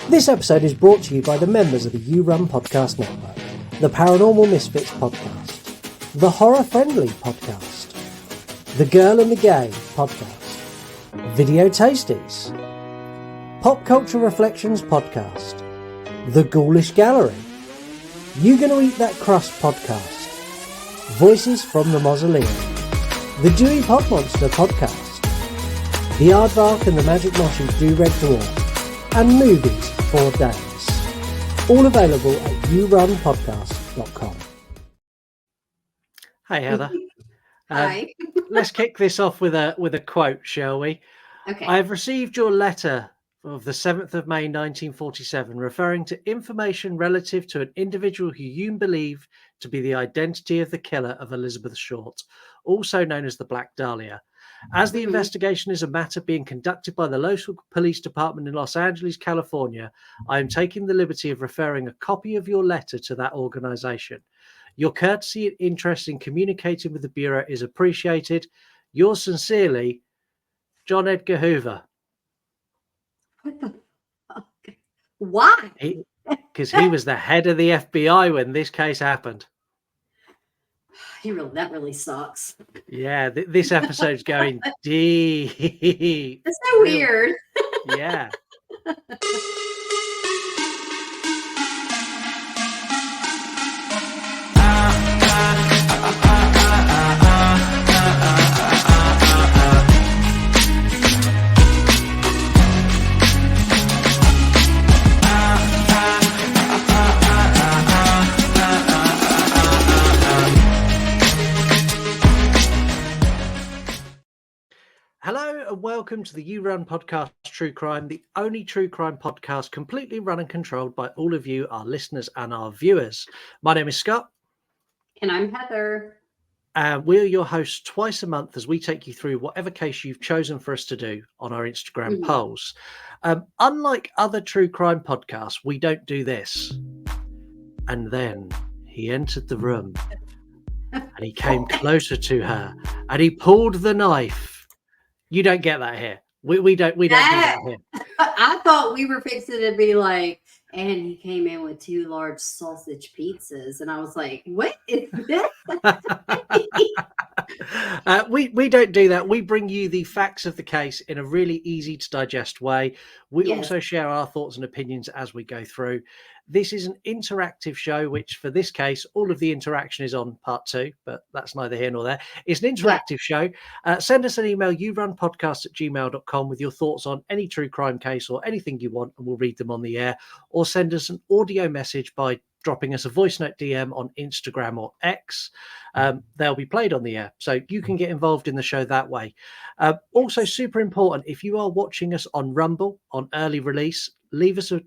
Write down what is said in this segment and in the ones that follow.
This episode is brought to you by the members of the You Run Podcast Network, the Paranormal Misfits Podcast, the Horror Friendly Podcast, the Girl and the Gay Podcast, Video Tasties, Pop Culture Reflections Podcast, the Ghoulish Gallery, You Gonna Eat That Crust Podcast, Voices from the Mausoleum, the Dewey Pop Monster Podcast, the Aardvark and the Magic Moshi Do Red Dwarf, and Movies for Days. All available at yourunpodcast.com. Hi, Heather. Hi. Let's kick this off with a quote, shall we? Okay. I have received your letter of the 7th of May 1947 referring to information relative to an individual who you believe to be the identity of the killer of Elizabeth Short, also known as the Black Dahlia. As the investigation is a matter being conducted by the local police department in Los Angeles, California, I am taking the liberty of referring a copy of your letter to that organization. Your courtesy and interest in communicating with the Bureau is appreciated. Yours sincerely, John Edgar Hoover. What the fuck? Why? Because he was the head of the FBI when this case happened. That really sucks. Yeah, this episode's going deep. That's so weird. Yeah. Hello and welcome to the You Run Podcast True Crime, the only true crime podcast completely run and controlled by all of you, our listeners and our viewers. My name is Scott. And I'm Heather. We're your hosts twice a month as we take you through whatever case you've chosen for us to do on our Instagram polls. Unlike other true crime podcasts, we don't do this. And then he entered the room and he came closer to her and he pulled the knife. You don't get that here. We don't do that here. I thought we were fixing to be like, and he came in with 2 large sausage pizzas, and I was like, what is this? We don't do that. We bring you the facts of the case in a really easy to digest way. We also share our thoughts and opinions as we go through. This is an interactive show, which for this case, all of the interaction is on part 2, but that's neither here nor there. It's an interactive show. Send us an email, yourunpodcast@gmail.com with your thoughts on any true crime case or anything you want, and we'll read them on the air. Or send us an audio message by dropping us a voice note DM on Instagram or X. They'll be played on the air, so you can get involved in the show that way. Also, super important, if you are watching us on Rumble on early release, leave us a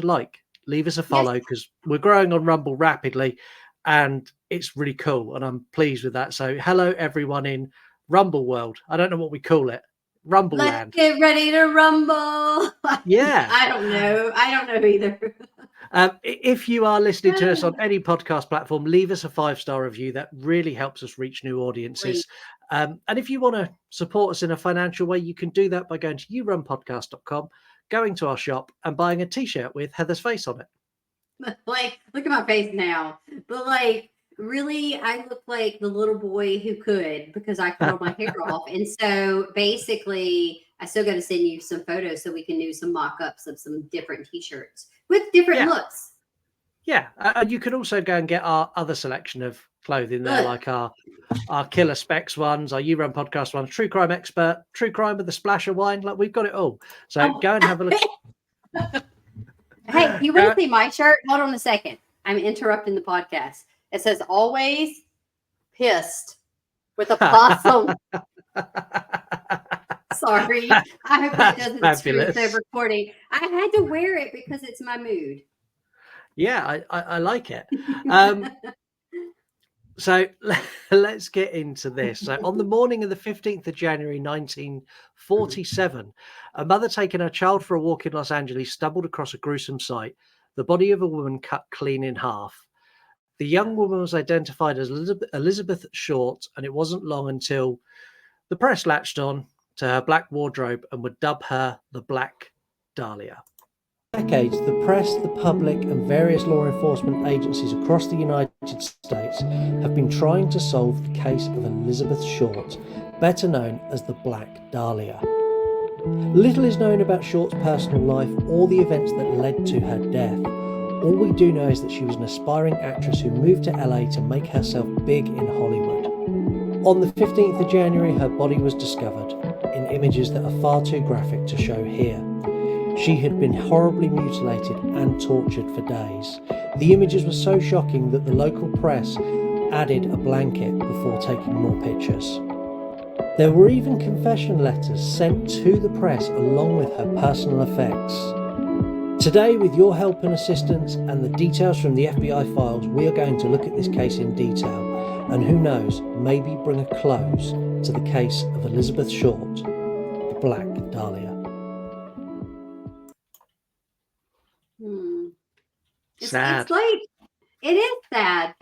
like. Leave us a follow because we're growing on Rumble rapidly and it's really cool. And I'm pleased with that. So hello, everyone in Rumble world. I don't know what we call it. Rumble land. Let's get ready to rumble. Yeah. I don't know either. If you are listening to us on any podcast platform, leave us a 5-star review. That really helps us reach new audiences. And if you want to support us in a financial way, you can do that by going to yourunpodcast.com, going to our shop and buying a t-shirt with Heather's face on it. Like, look at my face now. But like, really, I look like the little boy who could, because I curled my hair off. And so basically, I still got to send you some photos so we can do some mock-ups of some different t-shirts with different looks. Yeah, and you can also go and get our other selection of clothing there, like our Killer Specs ones, our You Run Podcast ones, True Crime Expert, True Crime with a Splash of Wine. Like, we've got it all. So go and have a look. Hey, you want to see my shirt? Hold on a second. I'm interrupting the podcast. It says always pissed with a possum. Sorry. I hope it doesn't screw the recording. I had to wear it because it's my mood. Yeah, I like it. So let's get into this. So on the morning of the 15th of January, 1947, a mother taking her child for a walk in Los Angeles stumbled across a gruesome sight, the body of a woman cut clean in half. The young woman was identified as Elizabeth Short, and it wasn't long until the press latched on to her black wardrobe and would dub her the Black Dahlia. decades, the press, the public, and various law enforcement agencies across the United States have been trying to solve the case of Elizabeth Short, better known as the Black Dahlia. Little is known about Short's personal life or the events that led to her death. All we do know is that she was an aspiring actress who moved to LA to make herself big in Hollywood. On the 15th of January, her body was discovered in images that are far too graphic to show here. She had been horribly mutilated and tortured for days. The images were so shocking that the local press added a blanket before taking more pictures. There were even confession letters sent to the press along with her personal effects. Today, with your help and assistance and the details from the FBI files, we are going to look at this case in detail and who knows, maybe bring a close to the case of Elizabeth Short, the Black Dahlia. Sad. It's like, it is sad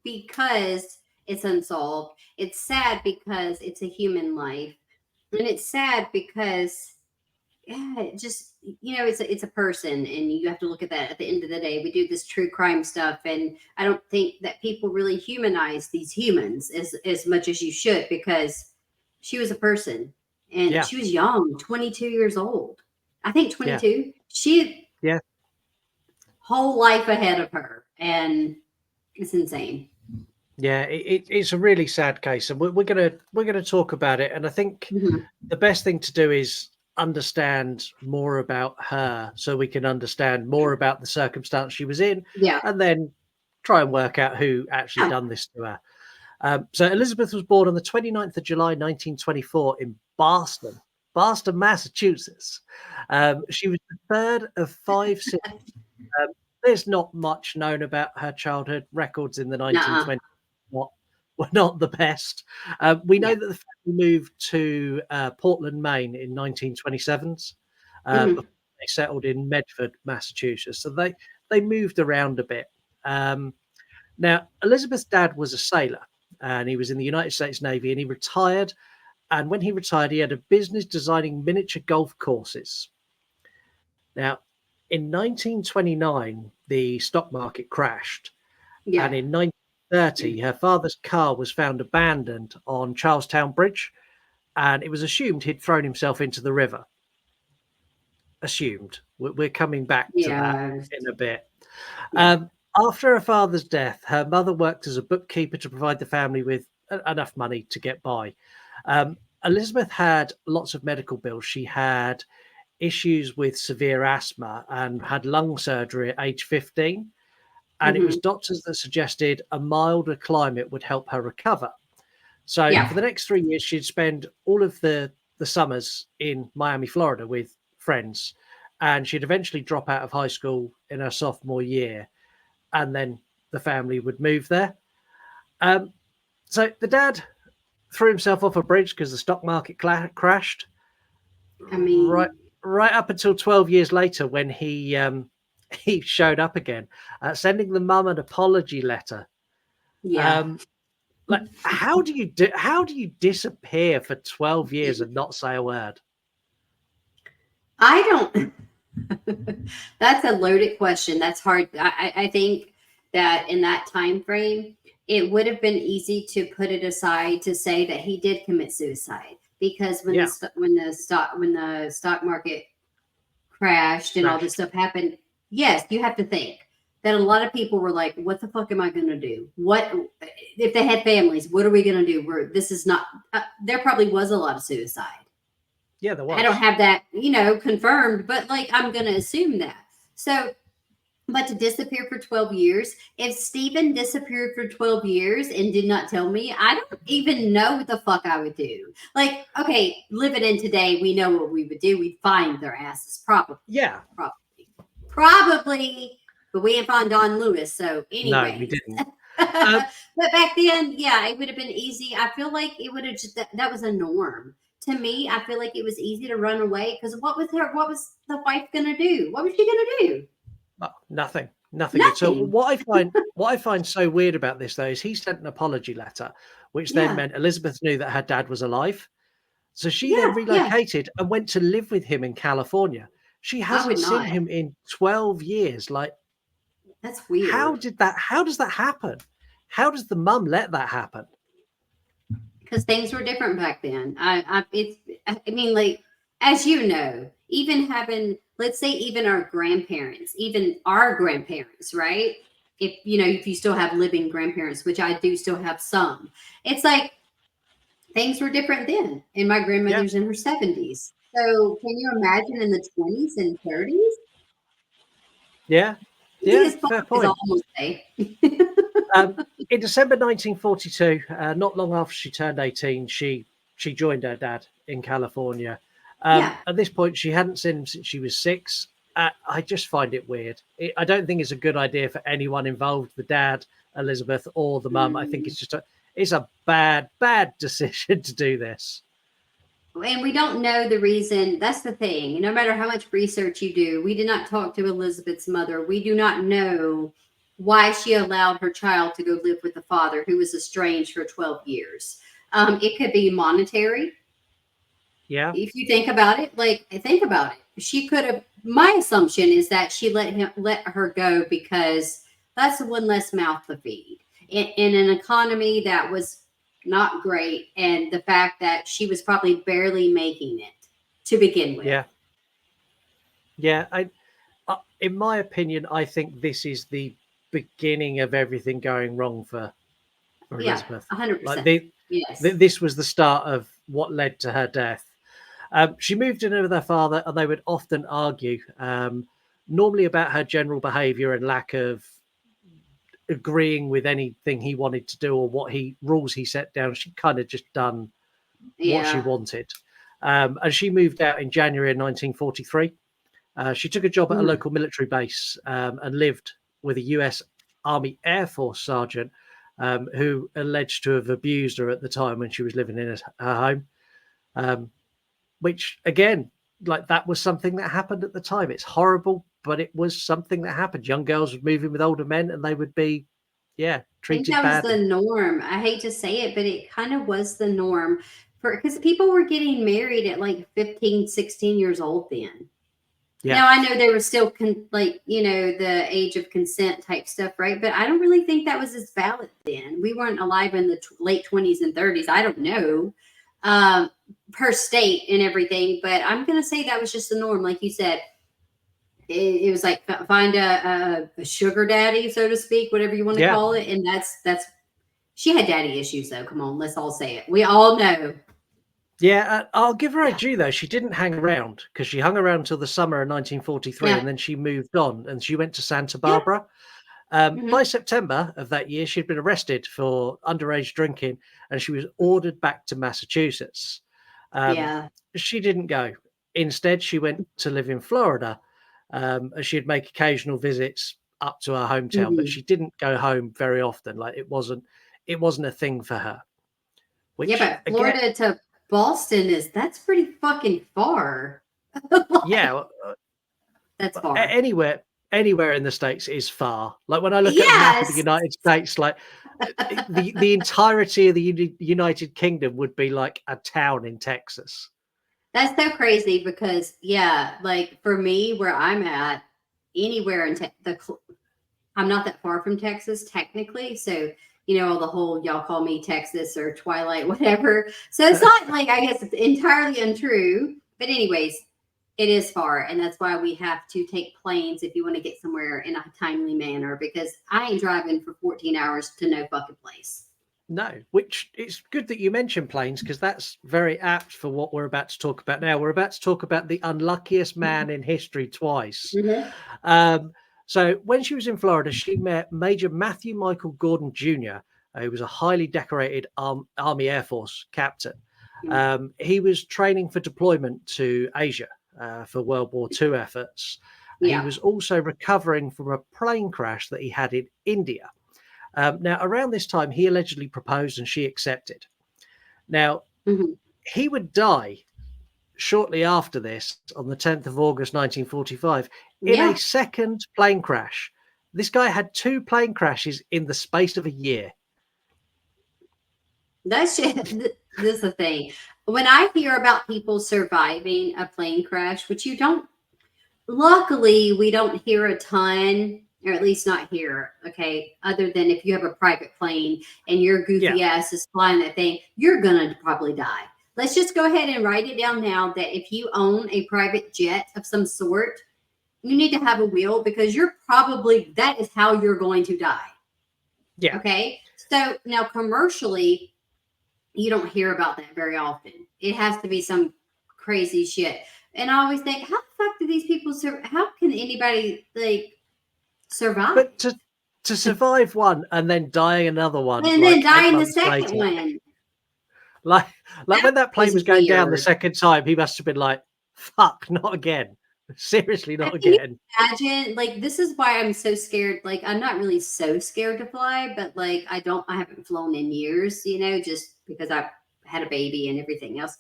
because it's unsolved. It's sad because it's a human life. And it's sad because, it just, it's a person, and you have to look at that at the end of the day. We do this true crime stuff, and I don't think that people really humanize these humans as much as you should, because she was a person, and she was young, 22 years old. I think 22. Yeah. She whole life ahead of her, and it's insane. Yeah, it's a really sad case, and we're gonna talk about it. And I think the best thing to do is understand more about her, so we can understand more about the circumstance she was in, and then try and work out who actually done this to her. So Elizabeth was born on the 29th of July 1924 in Boston, Massachusetts. She was the third of 5 siblings. There's not much known about her childhood. Records in the 1920s were not the best. We know that the family moved to Portland, Maine in 1927. Before they settled in Medford, Massachusetts. So they moved around a bit. Now, Elizabeth's dad was a sailor, and he was in the United States Navy, and he retired. And when he retired, he had a business designing miniature golf courses. Now, in 1929, the stock market crashed. And in 1930, her father's car was found abandoned on Charlestown Bridge, and it was assumed he'd thrown himself into the river. Assumed. We're coming back to that in a bit. After her father's death, her mother worked as a bookkeeper to provide the family with enough money to get by. Elizabeth had lots of medical bills. She had issues with severe asthma and had lung surgery at age 15. And it was doctors that suggested a milder climate would help her recover. So for the next 3 years, she'd spend all of the summers in Miami, Florida with friends. And she'd eventually drop out of high school in her sophomore year. And then the family would move there. So the dad threw himself off a bridge because the stock market crashed. I mean, right up until 12 years later, when he showed up again, sending the mum an apology letter. Like, how do you disappear for 12 years and not say a word? I don't. That's a loaded question. That's hard. I think that in that time frame, it would have been easy to put it aside to say that he did commit suicide, because when the stock market crashed and all this stuff happened, yes, you have to think that a lot of people were like, what the fuck am I going to do? What if they had families? What are we going to do? This is not, there probably was a lot of suicide. Yeah, there was. I don't have that, confirmed, but like, I'm going to assume that. So, but to disappear for 12 years, if Stephen disappeared for 12 years and did not tell me, I don't even know what the fuck I would do. Like, okay, living in today, we know what we would do. We'd find their asses, probably. Yeah. Probably, but we ain't found Don Lewis. So anyway. No, we didn't. But back then, it would have been easy. I feel like it would have just, that was a norm. To me, I feel like it was easy to run away, because what was the wife going to do? What was she going to do? Nothing. So what I find so weird about this, though, is he sent an apology letter, which then meant Elizabeth knew that her dad was alive. So she then relocated and went to live with him in California. She I would hasn't seen not. him in 12 years. Like, That's how weird. how does that happen? How does the mum let that happen? Because things were different back then. I mean, like, as you know, even having, let's say, even our grandparents, even our grandparents, right? If you still have living grandparents, which I do still have some, it's like things were different then. And my Yeah, grandmother's in her 70s. So can you imagine in the 20s and 30s? yeah, Easy yeah. as fuck, Fair as I point. almost say. In December 1942, not long after she turned 18, she joined her dad in California. Yeah. At this point, she hadn't seen him since she was 6. I just find it weird. I don't think it's a good idea for anyone involved, the dad, Elizabeth, or the mum. I think Mm. it's a bad decision to do this. And we don't know the reason. That's the thing. No matter how much research you do, we did not talk to Elizabeth's mother. We do not know why she allowed her child to go live with the father who was estranged for 12 years. It could be monetary. Yeah, If you think about it, like, think about it. She could have, my assumption is that she let her go because that's one less mouth to feed in an economy that was not great, and the fact that she was probably barely making it to begin with. yeah, yeah. In my opinion, I think this is the beginning of everything going wrong for Yeah, Elizabeth. Like 100%. Yes. this was the start of what led to her death. She moved in with her father, and they would often argue, normally about her general behaviour and lack of agreeing with anything he wanted to do or what he rules he set down. She kind of just done what she Yeah. wanted. And she moved out in January of 1943. She took a job at a Mm. local military base and lived with a US Army Air Force sergeant who alleged to have abused her at the time when she was living in her home. Which again, like that was something that happened at the time. It's horrible, but it was something that happened. Young girls would move in with older men and they would be, yeah, I think treated that was the badly. norm. I hate to say it, but it kind of was the norm for, because people were getting married at like 15, 16 years old then. Yeah. Now I know they were still like, the age of consent type stuff, right? But I don't really think that was as valid then. We weren't alive in the late 20s and 30s. I don't know, um, per state and everything, but I'm gonna say that was just the norm, like you said. It was like find a sugar daddy, so to speak, whatever you want to Yeah. call it, and that's. She had daddy issues, though. Come on, let's all say it. We all know. Yeah. I'll give her a Yeah, due, though. She didn't hang around because she hung around till the summer of 1943 yeah, and then she moved on and she went to Santa yeah. Barbara. By Hmm. September of that year, she'd been arrested for underage drinking and she was ordered back to Massachusetts. Um, Yeah. she didn't go. Instead, she went to live in Florida. And she'd make occasional visits up to her hometown, but Hmm. she didn't go home very often. Like it wasn't a thing for her. Yeah, Which but again, Florida to Boston that's pretty fucking far. Like, yeah, that's far. anywhere in the states is far. Like when I look at a map of the Yes. United States, like the entirety of the United Kingdom would be like a town in Texas. That's so crazy because, yeah, like for me, where I'm at, anywhere in I'm not that far from Texas technically. So, the whole y'all call me Texas or Twilight, whatever. So it's not like, I guess it's entirely untrue. But, anyways, it is far. And that's why we have to take planes if you want to get somewhere in a timely manner, because I ain't driving for 14 hours to no fucking place. No, which it's good that you mentioned planes because that's very apt for what we're about to talk about now. We're about to talk about the unluckiest man in history twice. Hmm. Um, so when she was in Florida, she met Major Matthew Michael Gordon Jr., who was a highly decorated Army Air Force captain. He was training for deployment to Asia for World War II efforts. He Yeah. was also recovering from a plane crash that he had in India. Now, around this time, he allegedly proposed and she accepted. Now, Hmm. he would die shortly after this on the 10th of August 1945 in a Yeah. second plane crash. This guy had 2 plane crashes in the space of a year. That's just, this is the thing. When I hear about people surviving a plane crash, which you don't, luckily, we don't hear a ton, or at least not here, okay? Other than if you have a private plane and your goofy ass is flying that thing, you're gonna probably die. Let's just go ahead and write it down now that if you own a private jet of some sort, you need to have a wheel because that is how you're going to die. Yeah. Okay. So now commercially, you don't hear about that very often. It has to be some crazy shit. And I always think, how the fuck do these people how can anybody like survive? But to survive one and then die another one, and like then die 8 in the months second later. one. Like when that plane was going down the weird. second time, he must have been like, "Fuck, not again." Seriously, not Can you again. imagine, like, this is why I'm so scared. Like, I'm not really so scared to fly, but like, I haven't flown in years, just because I've had a baby and everything else.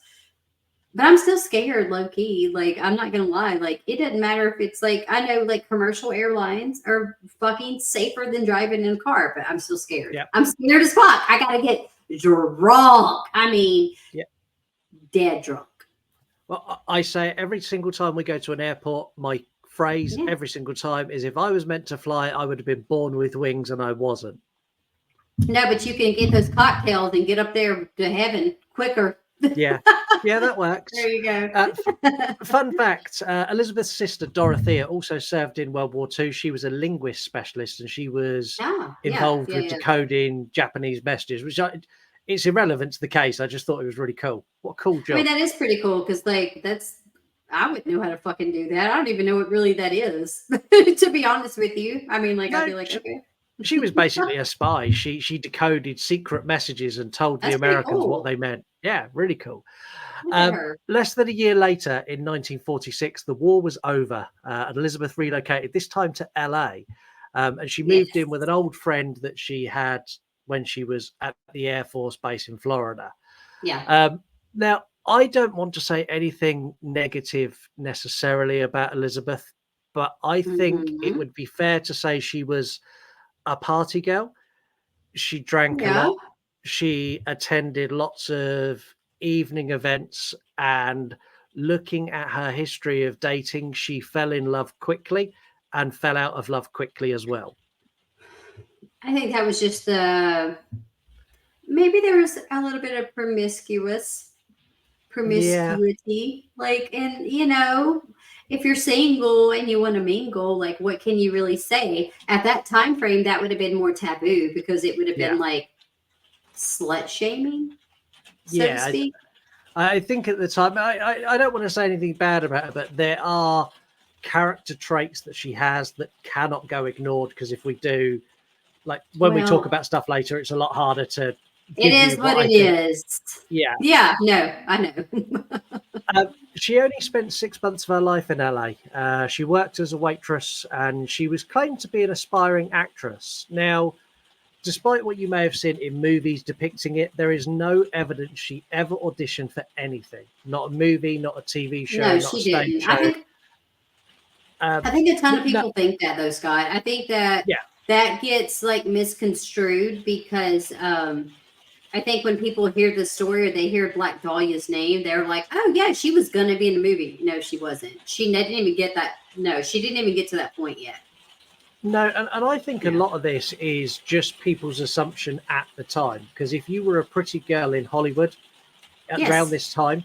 But I'm still scared, low key. Like, I'm not gonna lie. Like, it doesn't matter if it's like, I know like commercial airlines are fucking safer than driving in a car, but I'm still scared. Yeah. I'm scared as fuck. I gotta get drunk. I mean, dead drunk. Well, I say every single time we go to an airport, my phrase every single time is, if I was meant to fly, I would have been born with wings, and I wasn't. No, but you can get those cocktails and get up there to heaven quicker. Yeah, that works. There you go. Fun fact, Elizabeth's sister, Dorothea, also served in World War II. She was a linguist specialist, and she was involved with decoding Japanese messages, which it's irrelevant to the case. I just thought it was really cool. What a cool job. I mean, that is pretty cool because, like, I wouldn't know how to fucking do that. I don't even know what really that is, to be honest with you. I mean, like, I'd be like, okay. She was basically a spy. She decoded secret messages and told the Americans what they meant. Yeah, really cool. Less than a year later, in 1946, the war was over, and Elizabeth relocated, this time to LA. And she moved in with an old friend that she had when she was at the Air Force Base in Florida. Yeah. Now, I don't want to say anything negative necessarily about Elizabeth, but I think it would be fair to say she was a party girl. She drank a lot. She attended lots of evening events, and looking at her history of dating, she fell in love quickly and fell out of love quickly as well. I think that was just maybe there was a little bit of promiscuity, like, and if you're single and you want to mingle, like, what can you really say at that time frame? That would have been more taboo because it would have been like slut shaming, so to speak. I think at the time, I don't want to say anything bad about her, but there are character traits that she has that cannot go ignored, because if we do, like when we talk about stuff later, it's a lot harder to. It is what it is. Yeah. Yeah. No, I know. She only spent 6 months of her life in LA. She worked as a waitress, and she was claimed to be an aspiring actress. Now, despite what you may have seen in movies depicting it, there is no evidence she ever auditioned for anything. Not a movie, not a TV show, not a stage show. I think a ton of people think that, though, Scott. I think that that gets like misconstrued because I think when people hear the story or they hear Black Dahlia's name, they're like, oh, yeah, she was going to be in the movie. No, she wasn't. She didn't even get that. No, she didn't even get to that point yet. No, and I think a lot of this is just people's assumption at the time. Because if you were a pretty girl in Hollywood around this time,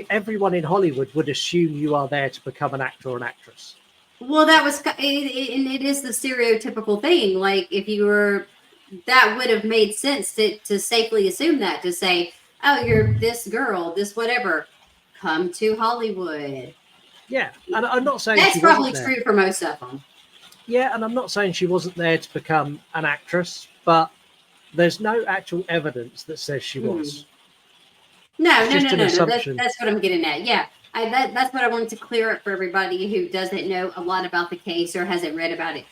everyone in Hollywood would assume you are there to become an actor or an actress. Well, that was, and it is the stereotypical thing. Like, if you were, that would have made sense to safely assume that, to say, oh, you're this girl, this whatever, come to Hollywood. Yeah, and I'm not saying that's probably true for most of them. Yeah, and I'm not saying she wasn't there to become an actress, but there's no actual evidence that says she was. No. That's what I'm getting at. Yeah, that's what I wanted to clear up for everybody who doesn't know a lot about the case or hasn't read about it.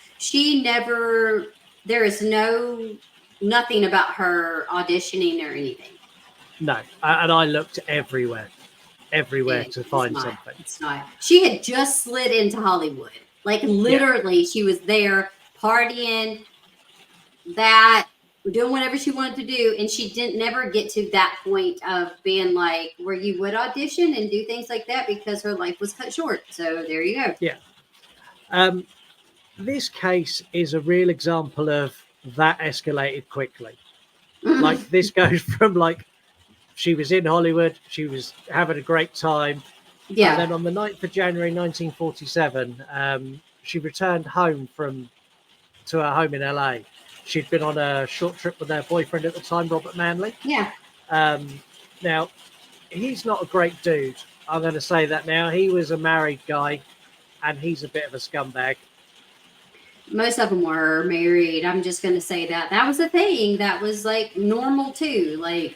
There is nothing about her auditioning or anything. No, and I looked everywhere to find something. It's not. She had just slid into Hollywood. Like, literally, she was there partying. That doing whatever she wanted to do, and she didn't never get to that point of being like where you would audition and do things like that because her life was cut short. So there you go. Yeah. This case is a real example of that escalated quickly. Like this goes from like she was in Hollywood, she was having a great time, Yeah. and then on the 9th of January 1947, she returned home to her home in LA. She'd been on a short trip with her boyfriend at the time, Robert Manley. Yeah. Now, he's not a great dude. I'm going to say that now. He was a married guy, and he's a bit of a scumbag. Most of them were married. I'm just going to say that. That was a thing that was like normal too. Like,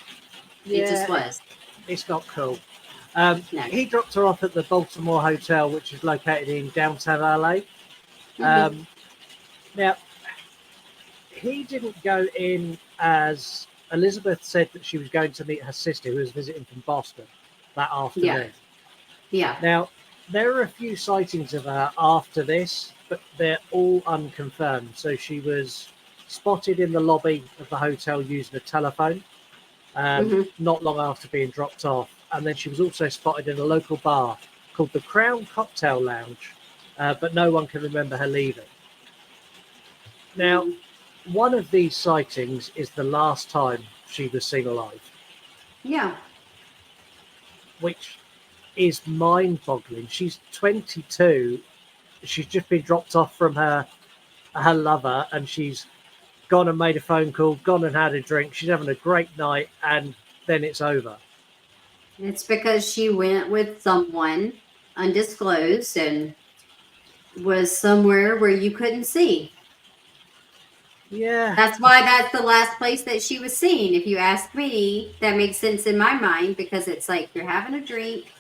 it just was. It's not cool. No. He dropped her off at the Baltimore Hotel, which is located in downtown LA. Now, he didn't go in as Elizabeth said that she was going to meet her sister who was visiting from Boston that afternoon. Yeah. Now, there are a few sightings of her after this, but they're all unconfirmed. So she was spotted in the lobby of the hotel using a telephone not long after being dropped off. And then she was also spotted in a local bar called the Crown Cocktail Lounge, but no one can remember her leaving. Now, one of these sightings is the last time she was seen alive. Yeah. Which is mind-boggling. She's 22. She's just been dropped off from her lover, and she's gone and made a phone call, gone and had a drink. She's having a great night, and then it's over. It's because she went with someone undisclosed and was somewhere where you couldn't see. Yeah. That's why that's the last place that she was seen. If you ask me, that makes sense in my mind because it's like you're having a drink.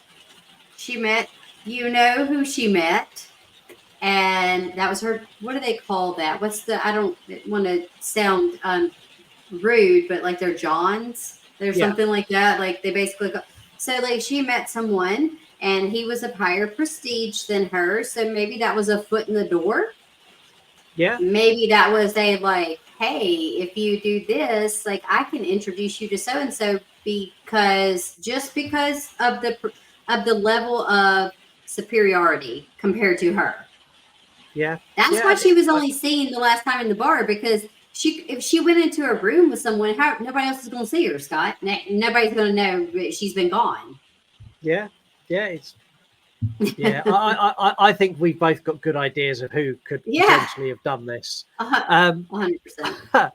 She met, you know who she met. And that was her. What do they call that? I don't want to sound rude, but like they're Johns. There's something like that. Like they basically go. So like she met someone and he was of higher prestige than her. So maybe that was a foot in the door. Yeah. Maybe that was a like, hey, if you do this, like I can introduce you to so and so because of the level of superiority compared to her. Yeah. That's why she was only seen the last time in the bar because if she went into a room with someone, nobody else is going to see her, Scott. Nobody's going to know that she's been gone. Yeah. I think we've both got good ideas of who could potentially have done this. 100%.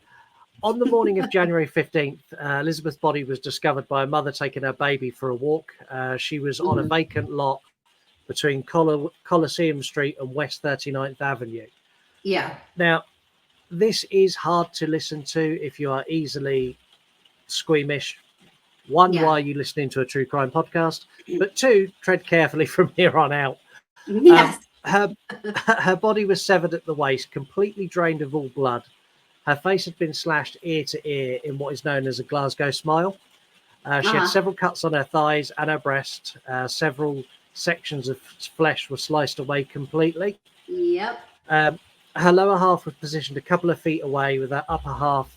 On the morning of January 15th, Elizabeth's body was discovered by a mother taking her baby for a walk. She was on a vacant lot between Coliseum Street and West 39th Avenue. Yeah. Now, this is hard to listen to if you are easily squeamish. One, why are you listening to a true crime podcast? But two, tread carefully from here on out. Yes. Her body was severed at the waist, completely drained of all blood. Her face had been slashed ear to ear in what is known as a Glasgow smile. She had several cuts on her thighs and her breast. Several sections of flesh were sliced away completely. Yep. Her lower half was positioned a couple of feet away with her upper half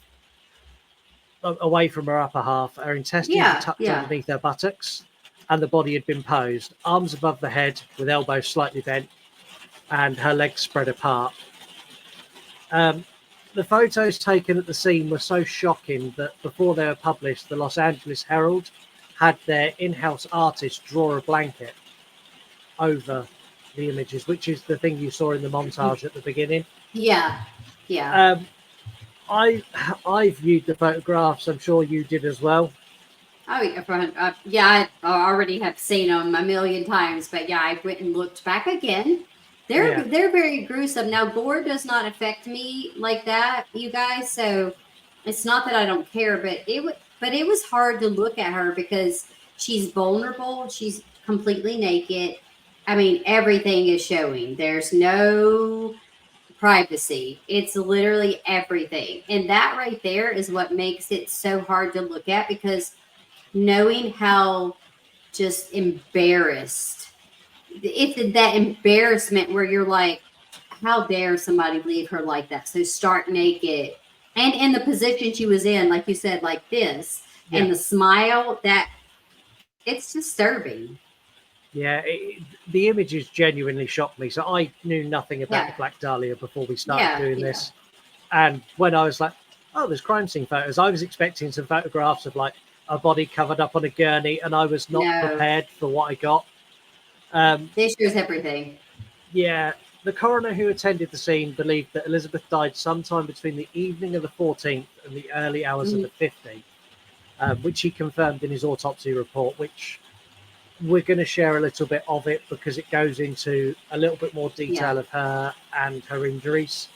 away from her upper half. Her intestines were tucked underneath her buttocks, and the body had been posed, arms above the head with elbows slightly bent, and her legs spread apart. The photos taken at the scene were so shocking that before they were published, the Los Angeles Herald had their in-house artist draw a blanket over the images, which is the thing you saw in the montage at the beginning. Yeah. I viewed the photographs. I'm sure you did as well. Oh, I already have seen them a million times, but I went and looked back again. They're very gruesome. Now, gore does not affect me like that, you guys. So it's not that I don't care, but it was hard to look at her because she's vulnerable. She's completely naked. I mean, everything is showing. There's no privacy. It's literally everything. And that right there is what makes it so hard to look at because knowing how just embarrassed, it's that embarrassment where you're like, how dare somebody leave her like that? So stark naked And in the position she was in, like you said, like this, and the smile, that it's disturbing. Yeah, the images genuinely shocked me. So I knew nothing about the Yeah. Black Dahlia before we started Yeah. doing Yeah. this. And when I was like, oh, there's crime scene photos, I was expecting some photographs of like a body covered up on a gurney, and I was not No, prepared for what I got. this shows everything. Yeah, the coroner who attended the scene believed that Elizabeth died sometime between the evening of the 14th and the early hours of Mhm. the 15th, which he confirmed in his autopsy report, which we're going to share a little bit of it because it goes into a little bit more Yeah. detail of her and her injuries.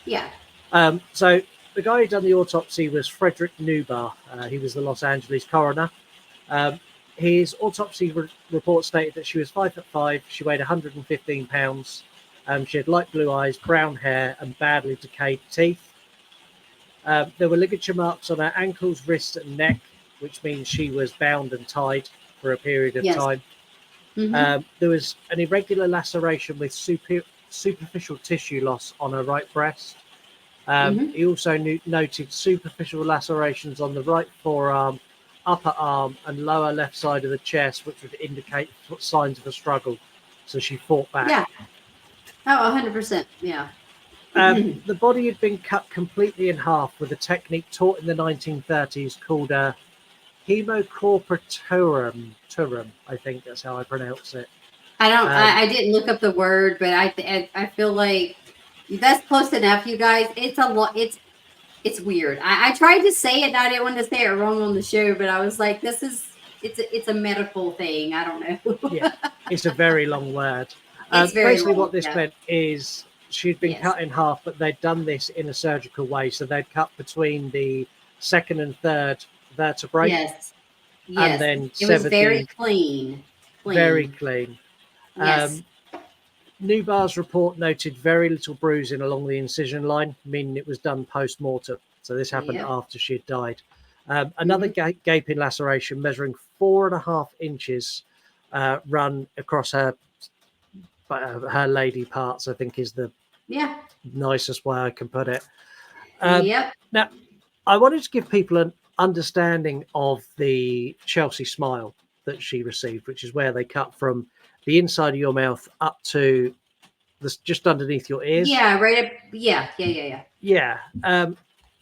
Yeah. So the guy who done the autopsy was Frederick Newbar. He was the Los Angeles coroner. Um, his autopsy report stated that she was 5'5". She weighed 115 pounds. She had light blue eyes, brown hair, and badly decayed teeth. There were ligature marks on her ankles, wrists, and neck, which means she was bound and tied for a period of Yes. time. Hmm. There was an irregular laceration with superficial tissue loss on her right breast. Hmm. He also noted superficial lacerations on the right forearm, upper arm, and lower left side of the chest, which would indicate signs of a struggle. So she fought back. Yeah. Oh, 100%. Yeah. The body had been cut completely in half with a technique taught in the 1930s called a hemocorporaturum. I think that's how I pronounce it. I don't. Um, I didn't look up the word, but I feel like that's close enough, you guys. It's a lot. It's weird. I tried to say it, and I didn't want to say it wrong on the show, but I was like, it's a medical thing. I don't know. yeah, it's a very long word. It's very Basically, long. what this Yeah. meant is she'd been Yes. cut in half, but they'd done this in a surgical way. So they'd cut between the second and third vertebrae, Yes. and Yes. then It was severed very the clean. very Clean. clean. Yes. Newbar's report noted very little bruising along the incision line, meaning it was done post-mortem. So this happened Yep. after she had died. Another gaping laceration measuring 4.5 inches run across her lady parts, I think is the Yeah. nicest way I can put it. Yep. Now, I wanted to give people an understanding of the Chelsea smile that she received, which is where they cut from the inside of your mouth up to just underneath your ears. Yeah. Right up. Yeah. Yeah. Yeah. Yeah. Yeah.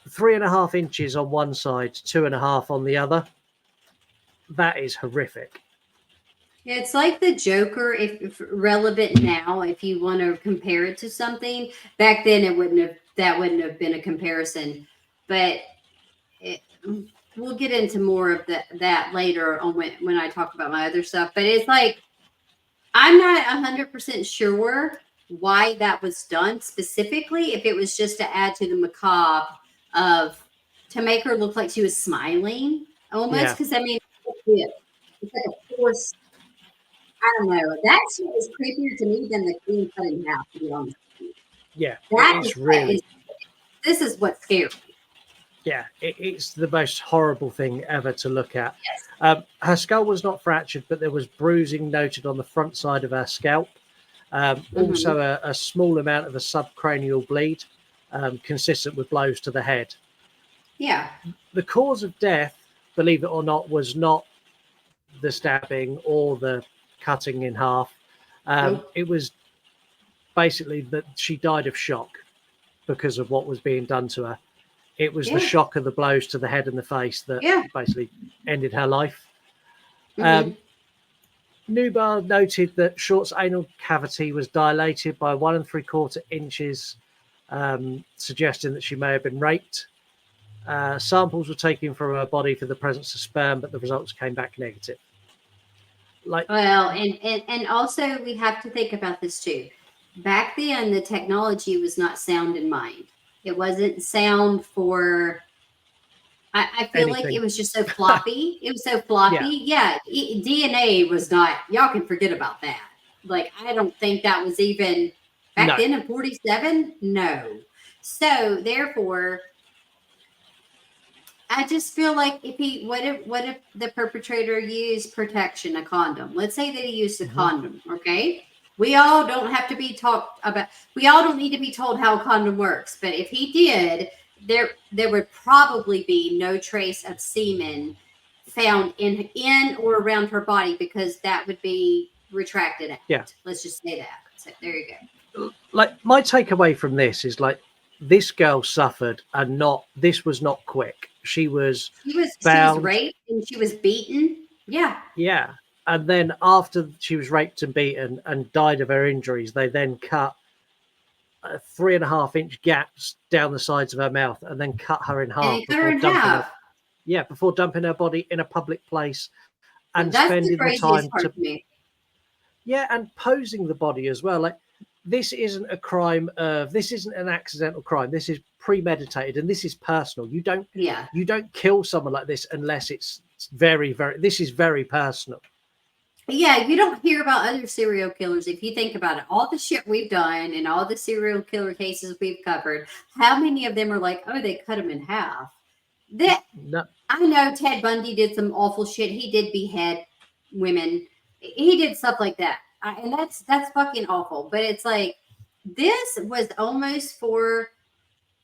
3.5 inches on one side, 2.5 on the other. That is horrific. It's like the Joker, if relevant now, if you want to compare it to something. Back then, that wouldn't have been a comparison. But it, we'll get into more of that later on when I talk about my other stuff. But it's like I'm not 100% sure why that was done specifically. If it was just to add to the macabre to make her look like she was smiling almost, Yeah. because I mean, it's like a force. I don't know. That shit is creepier to me than the clean cut in half, to be honest. Yeah. That It's is what really. this is what's scary. Yeah, it's the most horrible thing ever to look at. Yes. Her skull was not fractured, but there was bruising noted on the front side of her scalp. Also, a small amount of a subcranial bleed, consistent with blows to the head. Yeah. The cause of death, believe it or not, was not the stabbing or the cutting in half. Nope. It was basically that she died of shock because of what was being done to her. It was the shock of the blows to the head and the face that basically ended her life. Newbar noted that Short's anal cavity was dilated by 1.75 inches, suggesting that she may have been raped. Samples were taken from her body for the presence of sperm, but the results came back negative. Well, and also we have to think about this too. Back then, the technology was not sound in mind. It wasn't sound for. I feel anything. like it was just so floppy. It was so floppy. Yeah, DNA was not. Y'all can forget about that. Like I don't think that was even back then in 47. No. So therefore, I just feel like what if the perpetrator used protection, a condom? Let's say that he used a condom, okay? We all don't have to be talked about. We all don't need to be told how a condom works. But if he did, there would probably be no trace of semen found in or around her body, because that would be retracted out. Yeah. Let's just say that. So there you go. Like, my takeaway from this is, like, this girl suffered, and this was not quick. She was bound. Raped and she was beaten. Yeah. Yeah. And then after she was raped and beaten and died of her injuries, they then cut 3.5-inch gaps down the sides of her mouth and then cut her in half. Before dumping her body in a public place and spending the time to me. Yeah, and posing the body as well. Like, this isn't a crime this isn't an accidental crime. This is premeditated, and this is personal. You don't kill someone like this unless it's very, very, this is very personal. Yeah, you don't hear about other serial killers. If you think about it, all the shit we've done and all the serial killer cases we've covered, how many of them are like, oh, they cut them in half? No. I know Ted Bundy did some awful shit. He did behead women. He did stuff like that. And that's fucking awful. But it's like, this was almost for,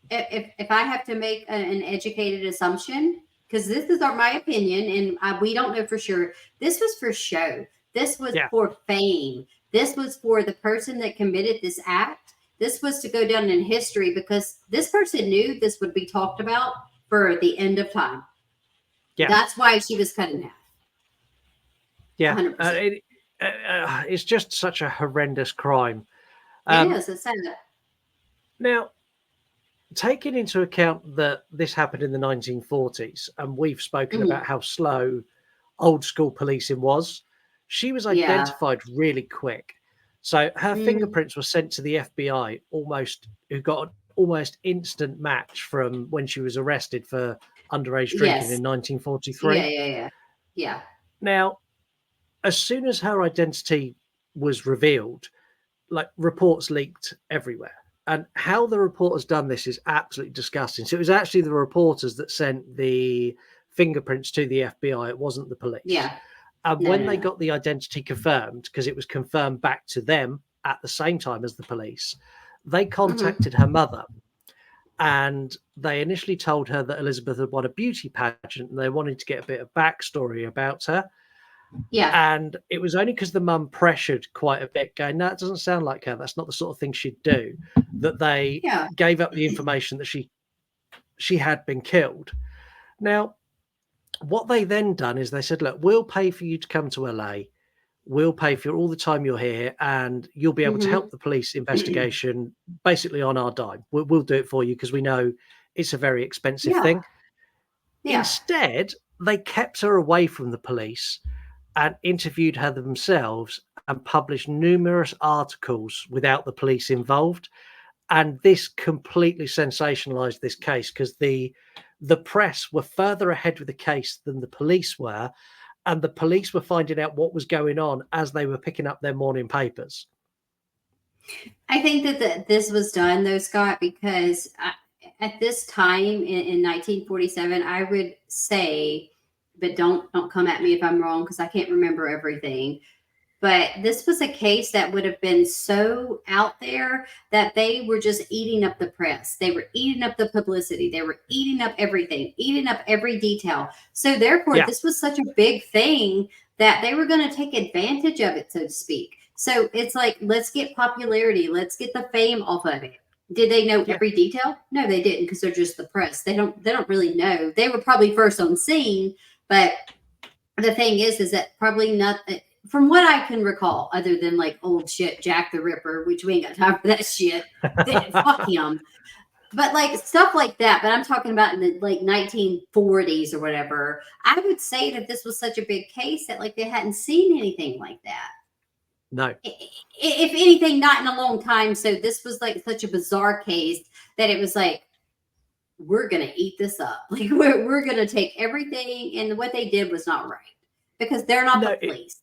if I have to make an educated assumption, because this is my opinion, and we don't know for sure, this was for show. This was for fame. This was for the person that committed this act. This was to go down in history, because this person knew this would be talked about for the end of time. Yeah. That's why she was cut in half. Yeah. It's just such a horrendous crime. It is. It's sad. Now, taking into account that this happened in the 1940s, and we've spoken about how slow old school policing was, she was identified really quick. So her fingerprints were sent to the FBI, who got an almost instant match from when she was arrested for underage drinking in 1943. Yeah. Now, as soon as her identity was revealed, like, reports leaked everywhere. And how the reporters done this is absolutely disgusting. So it was actually the reporters that sent the fingerprints to the FBI. It wasn't the police. Yeah. And when they got the identity confirmed, because it was confirmed back to them at the same time as the police, they contacted her mother. And they initially told her that Elizabeth had won a beauty pageant, and they wanted to get a bit of backstory about her. Yeah. And it was only because the mum pressured quite a bit, going, no, it doesn't sound like her. That's not the sort of thing she'd do, that they gave up the information that she had been killed. Now, what they then done is they said, look, we'll pay for you to come to LA. We'll pay for all the time you're here, and you'll be able to help the police investigation basically on our dime. We'll do it for you, because we know it's a very expensive thing. Yeah. Instead, they kept her away from the police and interviewed her themselves and published numerous articles without the police involved. And this completely sensationalized this case, because the press were further ahead with the case than the police were, and the police were finding out what was going on as they were picking up their morning papers. I think that this was done, though, Scott, because at this time in 1947, I would say, but don't come at me if I'm wrong, because I can't remember everything. But this was a case that would have been so out there that they were just eating up the press. They were eating up the publicity. They were eating up everything, eating up every detail. So therefore, this was such a big thing that they were going to take advantage of it, so to speak. So it's like, let's get popularity. Let's get the fame off of it. Did they know every detail? No, they didn't, because they're just the press. They don't really know. They were probably first on scene, but the thing is that probably not. From what I can recall, other than like old shit, Jack the Ripper, which we ain't got time for that shit. Fuck him. But like stuff like that. But I'm talking about in the like 1940s or whatever. I would say that this was such a big case that like they hadn't seen anything like that. No. If anything, not in a long time. So this was like such a bizarre case that it was like, we're going to eat this up. Like we're going to take everything. And what they did was not right, because they're not the police.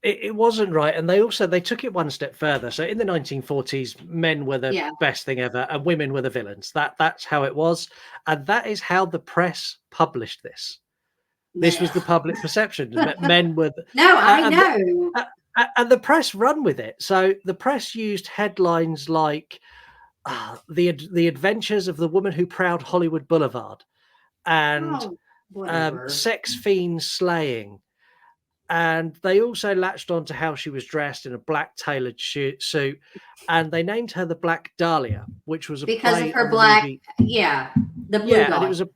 It wasn't right. And they took it one step further. So in the 1940s, men were the best thing ever and women were the villains. That's how it was. And that is how the press published this. This was the public perception. Men were... I know. And the press run with it. So the press used headlines like, the Adventures of the Woman Who Prowled Hollywood Boulevard, and Whatever. Sex Fiend Slaying. And they also latched on to how she was dressed in a black tailored suit, and they named her the Black Dahlia, which was a Because play of her on the black, movie. the blue Yeah, and it dahlia. was a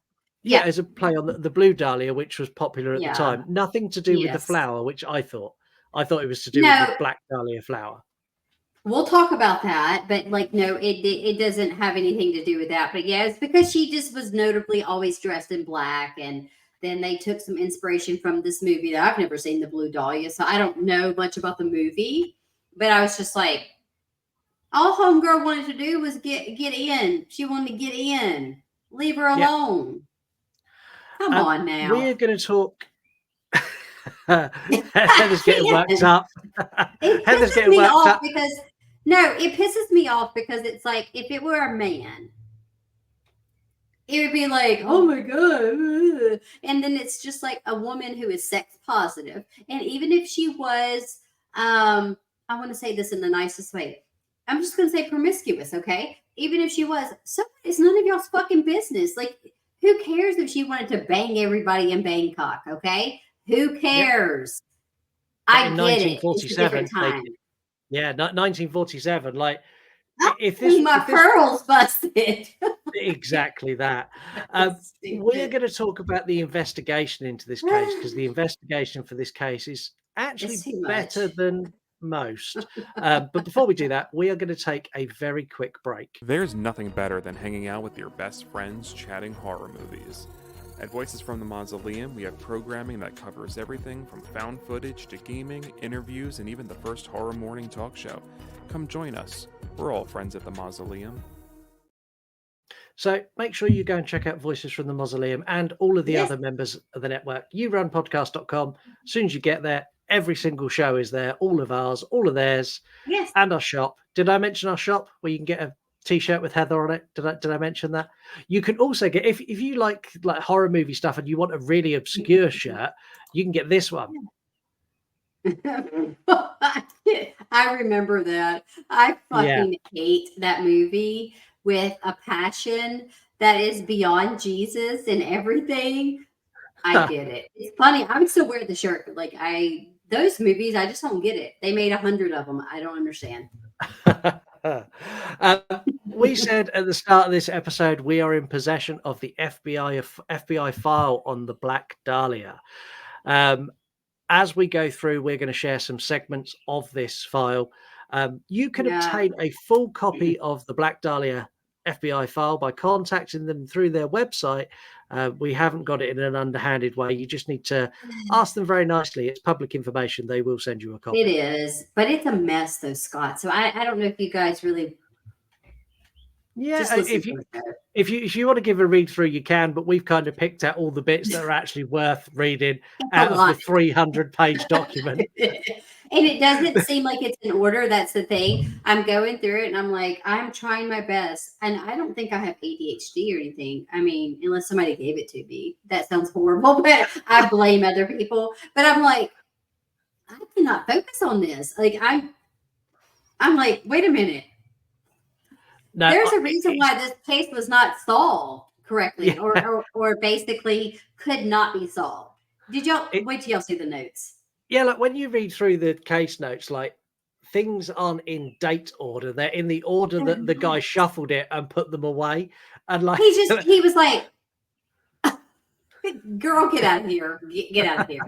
Yeah. as a play on the Blue Dahlia, which was popular at the Yeah. time. Nothing to do with the Yes. flower, which I thought it was to do with the Black Dahlia flower. We'll talk about that, but like, no, it doesn't have anything to do with that. But yeah, it's because she just was notably always dressed in black, and then they took some inspiration from this movie that I've never seen, the Blue Dahlia, so I don't know much about the movie. But I was just like, all homegirl wanted to do was get in. She wanted to get in. Leave her alone. Come on now. We're going to talk. Heather's getting worked up. Heather's getting worked up because it pisses me off because it's like, if it were a man, it would be like, oh my god, and then it's just like a woman who is sex positive, and even if she was, I want to say this in the nicest way. I'm just going to say promiscuous, okay? Even if she was, so it's none of y'all's fucking business. Like, who cares if she wanted to bang everybody in Bangkok, okay? Who cares? Yep. I get it. It's a different time. 1947. Like, if pearls busted. Exactly that. We're going to talk about the investigation into this case, because the investigation for this case is actually better than most. But before we do that, we are going to take a very quick break. There's nothing better than hanging out with your best friends chatting horror movies. At Voices from the Mausoleum, we have programming that covers everything from found footage to gaming, interviews, and even the first horror morning talk show. Come join us. We're all friends at the Mausoleum. So make sure you go and check out Voices from the Mausoleum and all of the other members of the network. YouRunPodcast.com. As soon as you get there, every single show is there. All of ours, all of theirs, and our shop. Did I mention our shop where you can get a T-shirt with Heather on it? Did I mention that? You can also get, if you like horror movie stuff and you want a really obscure shirt, you can get this one. I remember that. I fucking hate that movie with a passion that is beyond Jesus and everything. I get it. It's funny. I would still wear the shirt, but like, those movies, I just don't get it. They made 100 of them. I don't understand. We said at the start of this episode, we are in possession of the FBI file on the Black Dahlia. As we go through, we're going to share some segments of this file. You can obtain a full copy of the Black Dahlia FBI file by contacting them through their website. We haven't got it in an underhanded way. You just need to ask them very nicely. It's public information. They will send you a copy. It is, but it's a mess though, Scott. So I don't know if you guys really. Yeah, if you want to give a read through, you can. But we've kind of picked out all the bits that are actually worth reading out of the 300-page document. And it doesn't seem like it's in order. That's the thing. I'm going through it and I'm like, I'm trying my best. And I don't think I have ADHD or anything. I mean, unless somebody gave it to me. That sounds horrible, but I blame other people. But I'm like, I cannot focus on this. Like, I'm like, wait a minute. No, there's a reason why this case was not solved correctly, or basically could not be solved. Did y'all wait till y'all see the notes? Yeah, like when you read through the case notes, like things aren't in date order; they're in the order that the guy shuffled it and put them away. And like he was like, "Girl, get out of here! Get out of here!"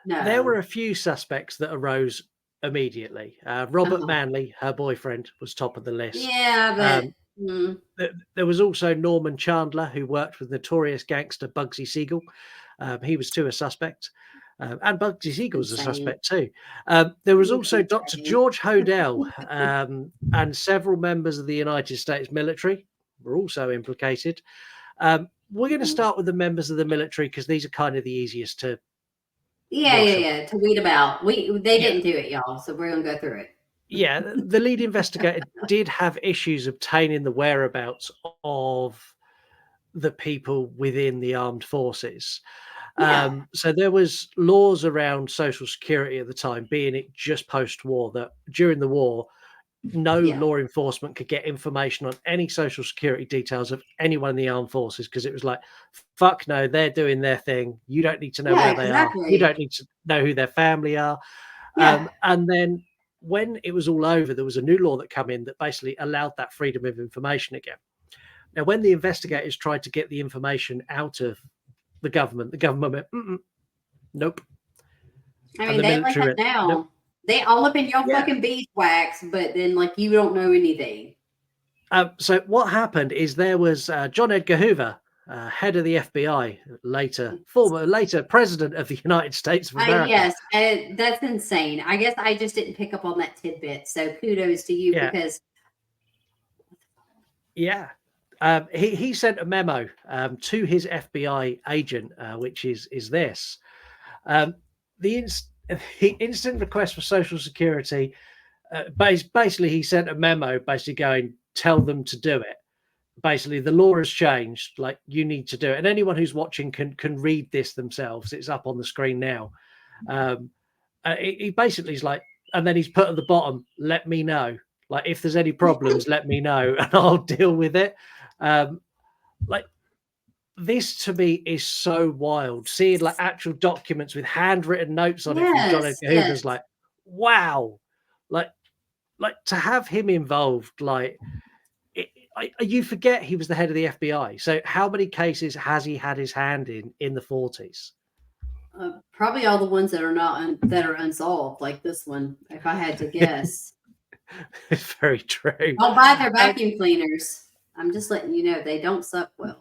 No. There were a few suspects that arose immediately. Robert Manley, her boyfriend, was top of the list. Yeah, but there was also Norman Chandler, who worked with notorious gangster Bugsy Siegel. He was too a suspect. And Bugsy Siegel was a suspect too. There was also Dr. George Hodel, and several members of the United States military were also implicated. We're going to start with the members of the military because these are kind of the easiest to to read about. They didn't do it, y'all, so we're gonna go through it. Yeah, the lead investigator did have issues obtaining the whereabouts of the people within the armed forces. So there was laws around Social Security at the time, being it just post-war, that during the war no law enforcement could get information on any social security details of anyone in the armed forces, because it was like, fuck no, they're doing their thing. You don't need to know where they are. You don't need to know who their family are. And then when it was all over, there was a new law that came in that basically allowed that freedom of information again. Now, when the investigators tried to get the information out of the government went, nope. I mean, they like that now. Nope. They all up in your fucking beeswax, but then like you don't know anything. So what happened is there was John Edgar Hoover, head of the FBI, later president of the United States of America. Yes, that's insane. I guess I just didn't pick up on that tidbit. So kudos to you because. Yeah. He sent a memo to his FBI agent, which is this. The instant request for Social Security, basically he sent a memo basically going, tell them to do it. Basically, the law has changed. Like, you need to do it. And anyone who's watching can read this themselves. It's up on the screen now. He basically is like, and then he's put at the bottom, let me know. Like, if there's any problems, let me know and I'll deal with it. Like, this to me is so wild. Seeing like actual documents with handwritten notes on it from John Edgar Hoover's like, wow. Like to have him involved, like, you forget he was the head of the FBI. So how many cases has he had his hand in the 40s? Probably all the ones that are that are unsolved, like this one, if I had to guess. It's very true. Don't buy their vacuum cleaners. I'm just letting you know they don't suck well.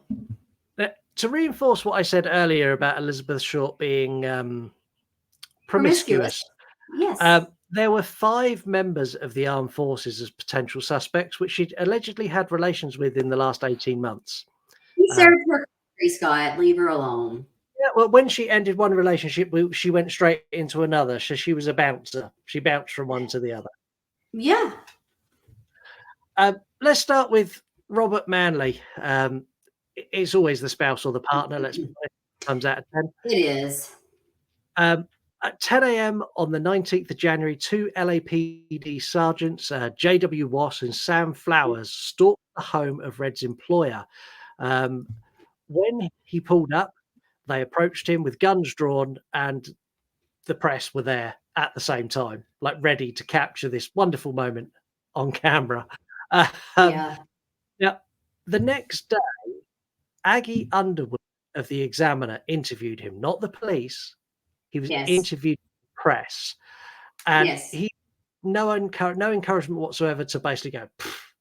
To reinforce what I said earlier about Elizabeth Short being promiscuous. Yes. There were 5 members of the armed forces as potential suspects, which she'd allegedly had relations with in the last 18 months. He served her country, Scott. Leave her alone. Yeah, well, when she ended one relationship, she went straight into another. So she was a bouncer. She bounced from one to the other. Yeah. Let's start with Robert Manley. It's always the spouse or the partner. Let's times out of 10. It is. At 10 a.m. on the 19th of January, 2 LAPD sergeants, J.W. Wass and Sam Flowers, stalked the home of Red's employer. When he pulled up, they approached him with guns drawn, and the press were there at the same time, like ready to capture this wonderful moment on camera. Now, the next day, Aggie Underwood of the Examiner interviewed him, not the police. He was interviewed by the press, and he no encouragement whatsoever to basically go,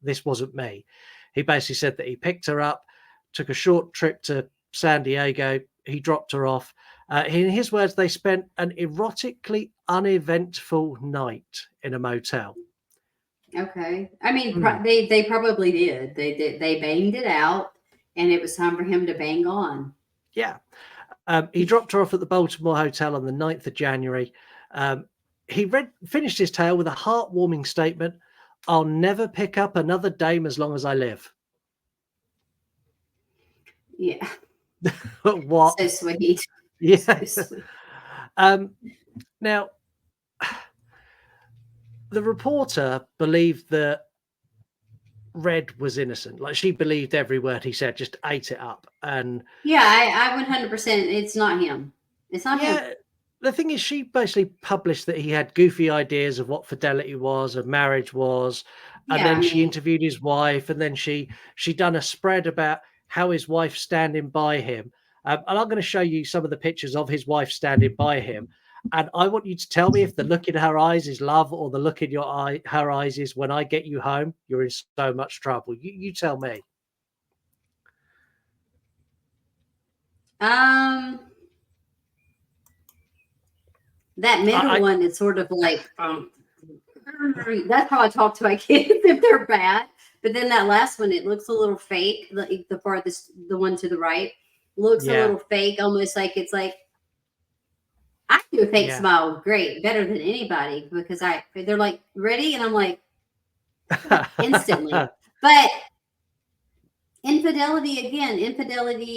this wasn't me. He basically said that he picked her up, took a short trip to San Diego. He dropped her off. In his words, they spent an erotically uneventful night in a motel. Okay. I mean, they probably did. They banged it out, and it was time for him to bang on. Yeah. He dropped her off at the Baltimore Hotel on the 9th of January. He finished his tale with a heartwarming statement, I'll never pick up another dame as long as I live. Yeah. What? So sweet. Yeah. So sweet. Now, the reporter believed that Red was innocent. Like, she believed every word he said, just ate it up. And I 100%. It's not him. It's not him. The thing is, she basically published that he had goofy ideas of what fidelity was, and marriage was, and then she interviewed his wife, and then she done a spread about how his wife's standing by him. And I'm going to show you some of the pictures of his wife standing by him. And I want you to tell me if the look in her eyes is love, or the look in her eyes is, when I get you home, you're in so much trouble. You tell me. That middle one is sort of like, that's how I talk to my kids if they're bad. But then that last one, it looks a little fake. Like the one to the right, looks a little fake, almost like it's like, I do a fake smile great, better than anybody, because they're like, ready? And I'm like, instantly. But infidelity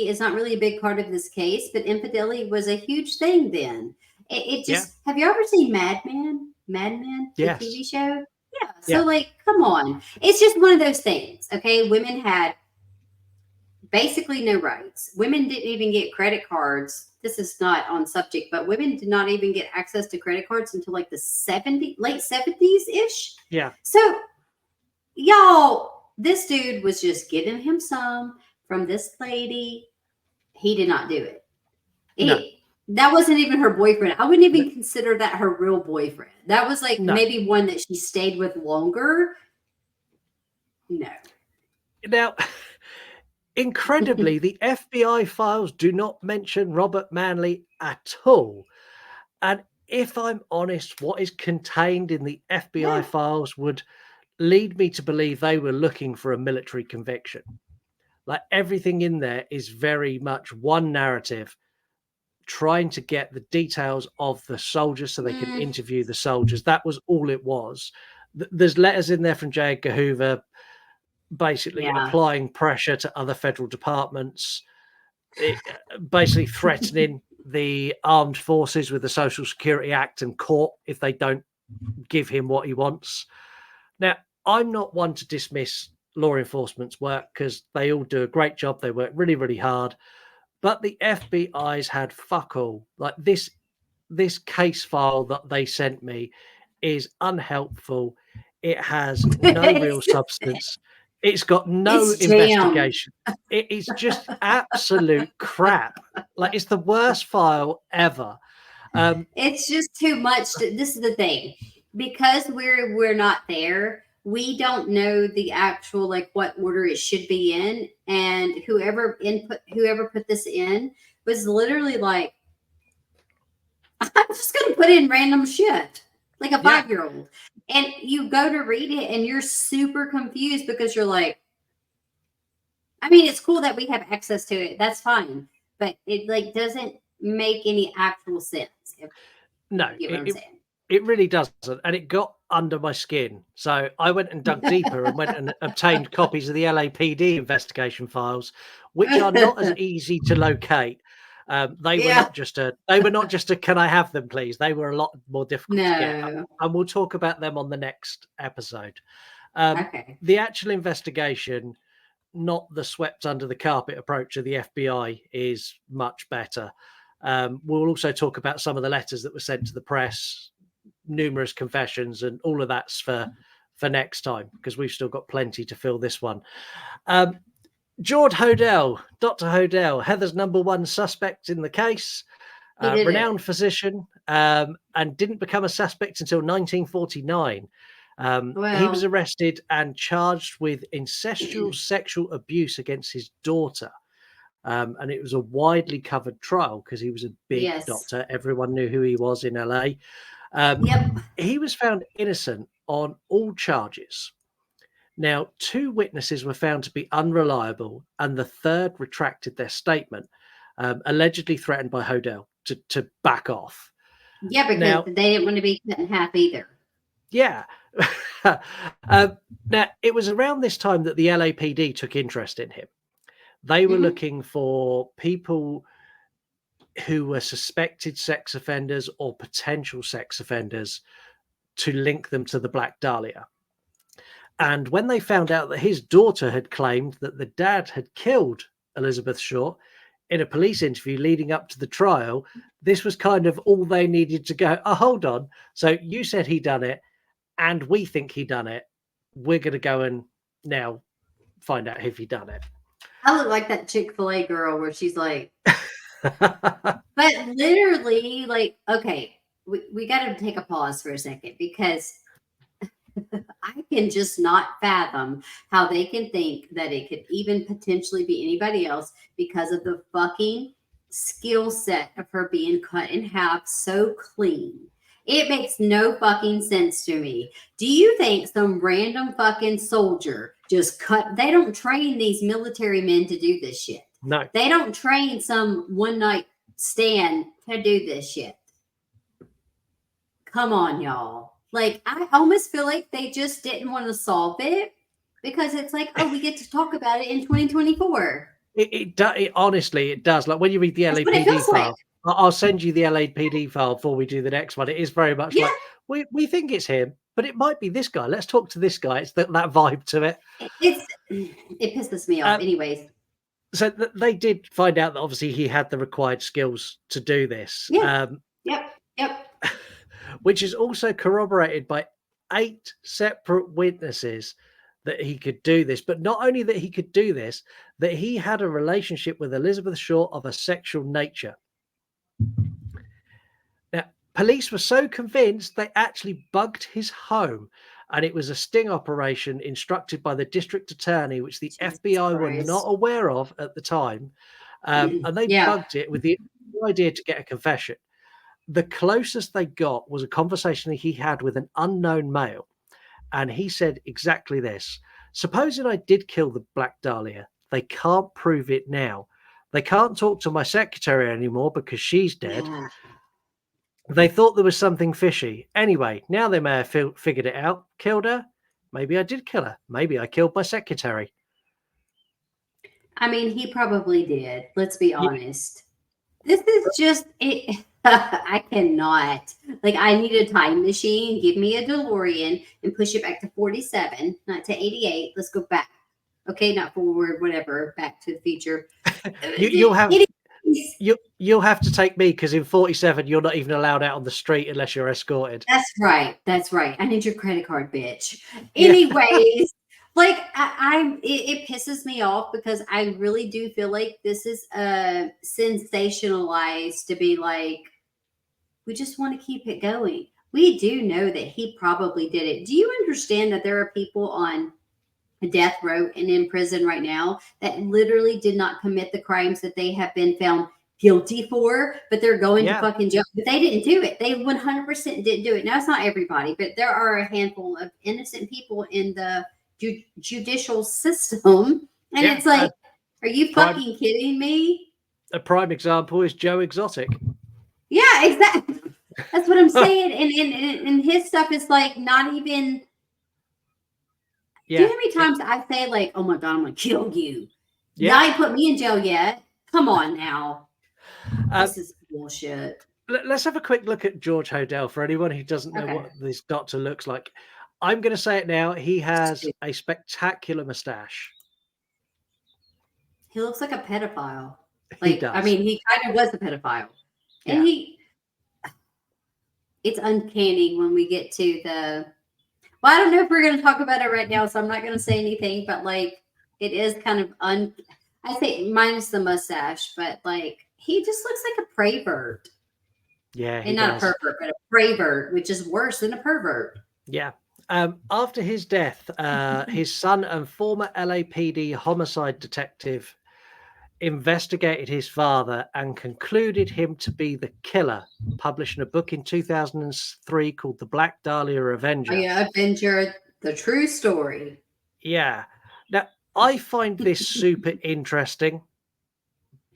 is not really a big part of this case, but infidelity was a huge thing then. It just, have you ever seen Mad Men? The TV show? Yeah. So, like, come on. It's just one of those things. Okay. Women had basically no rights. Women didn't even get credit cards. This is not on subject, but women did not even get access to credit cards until like the late 70s ish. Yeah. So, y'all, this dude was just giving him some from this lady. He did not do it. No. That wasn't even her boyfriend. I wouldn't even consider that her real boyfriend. That was like maybe one that she stayed with longer. No. Now, incredibly, the FBI files do not mention Robert Manley at all. And if I'm honest, what is contained in the FBI files would lead me to believe they were looking for a military conviction. Like, everything in there is very much one narrative, trying to get the details of the soldiers so they can interview the soldiers. That was all it was. There's letters in there from J. Edgar Hoover basically applying pressure to other federal departments, basically threatening the armed forces with the Social Security Act and court if they don't give him what he wants. Now, I'm not one to dismiss law enforcement's work because they all do a great job. They work really, really hard. But the FBI's had fuck all. Like, this case file that they sent me is unhelpful. It has no real substance. It's got no investigation. It is just absolute crap. Like, it's the worst file ever. It's just too much. This is the thing, because we're not there. We don't know the actual, like, what order it should be in, and whoever put this in was literally like, I'm just gonna put in random shit, like a 5-year-old. And you go to read it and you're super confused because you're like, I mean, it's cool that we have access to it. That's fine. But it like doesn't make any actual sense. No, it really doesn't. And it got under my skin. So I went and dug deeper and went and obtained copies of the LAPD investigation files, which are not as easy to locate. They were not just a can I have them, please? They were a lot more difficult to get. And we'll talk about them on the next episode. The actual investigation, not the swept under the carpet approach of the FBI, is much better. We'll also talk about some of the letters that were sent to the press, numerous confessions, and all of that's for next time, because we've still got plenty to fill this one. Dr. Hodel, Heather's number one suspect in the case, renowned physician, and didn't become a suspect until 1949. He was arrested and charged with incestual sexual abuse against his daughter. And it was a widely covered trial because he was a big doctor. Everyone knew who he was in LA. He was found innocent on all charges. Now, 2 witnesses were found to be unreliable, and the third retracted their statement, allegedly threatened by Hodel to back off. Yeah, because they didn't want to be cut in half either. Yeah. Now, it was around this time that the LAPD took interest in him. They were looking for people who were suspected sex offenders or potential sex offenders to link them to the Black Dahlia. And when they found out that his daughter had claimed that the dad had killed Elizabeth Short in a police interview leading up to the trial, this was kind of all they needed to go, oh, hold on. So you said he done it, and we think he done it. We're going to go and now find out if he done it. I look like that Chick-fil-A girl where she's like, but literally, like, okay, we got to take a pause for a second, because I can just not fathom how they can think that it could even potentially be anybody else because of the fucking skill set of her being cut in half so clean. It makes no fucking sense to me. Do you think some random fucking soldier just cut? They don't train these military men to do this shit. No. They don't train some one night stand to do this shit. Come on, y'all. Like, I almost feel like they just didn't want to solve it because it's like, oh, we get to talk about it in 2024. It honestly, it does. Like, when you read the LAPD file, I'll send you the LAPD file before we do the next one. It is very much like, we think it's him. but it might be this guy. Let's talk to this guy. It's that vibe to it. It pisses me off. Anyways. So they did find out that obviously he had the required skills to do this. Yeah. Yep. Which is also corroborated by 8 separate witnesses that he could do this. But not only that he could do this, that he had a relationship with Elizabeth Shaw of a sexual nature. Now, police were so convinced they actually bugged his home, and it was a sting operation instructed by the district attorney, which the FBI were not aware of at the time. And they bugged it with the idea to get a confession. The closest they got was a conversation he had with an unknown male. And he said exactly this: supposing I did kill the Black Dahlia, they can't prove it now. They can't talk to my secretary anymore because she's dead. They thought there was something fishy. Anyway, now they may have figured it out. Killed her. Maybe I did kill her. Maybe I killed my secretary. I mean, he probably did. Let's be honest. This is just it. I cannot. Like, I need a time machine. Give me a DeLorean and push it back to 47, not to 88. Let's go back. Okay, not forward, whatever. Back to the future. You'll have to take me, because in 47 you're not even allowed out on the street unless you're escorted. That's right. I need your credit card, bitch. Anyways, like it pisses me off because I really do feel like this is sensationalized to be like, we just want to keep it going. We do know that he probably did it. Do you understand that there are people on death row and in prison right now that literally did not commit the crimes that they have been found guilty for, but they're going to fucking jail? But they didn't do it. They 100% didn't do it. Now, it's not everybody, but there are a handful of innocent people in the judicial system. And it's like, are you fucking kidding me? A prime example is Joe Exotic. Yeah, exactly. That's what I'm saying. And his stuff is like not even. Do you know how many times I say, like, oh my God, I'm going to kill you? Yeah. You put me in jail yet. Come on now. This is bullshit. Let's have a quick look at George Hodel for anyone who doesn't know what this doctor looks like. I'm going to say it now. He has a spectacular mustache. He looks like a pedophile. Like, he does. I mean, he kind of was a pedophile. And it's uncanny when we get to the. Well, I don't know if we're going to talk about it right now, so I'm not going to say anything, but like, it is kind of I say minus the mustache, but like, he just looks like a prey bird. Yeah. And not a pervert, but a prey bird, which is worse than a pervert. Yeah. After his death, his son and former LAPD homicide detective investigated his father and concluded him to be the killer, publishing a book in 2003 called The Black Dahlia Avenger. Oh, yeah, Avenger, the true story. Yeah. Now, I find this super interesting,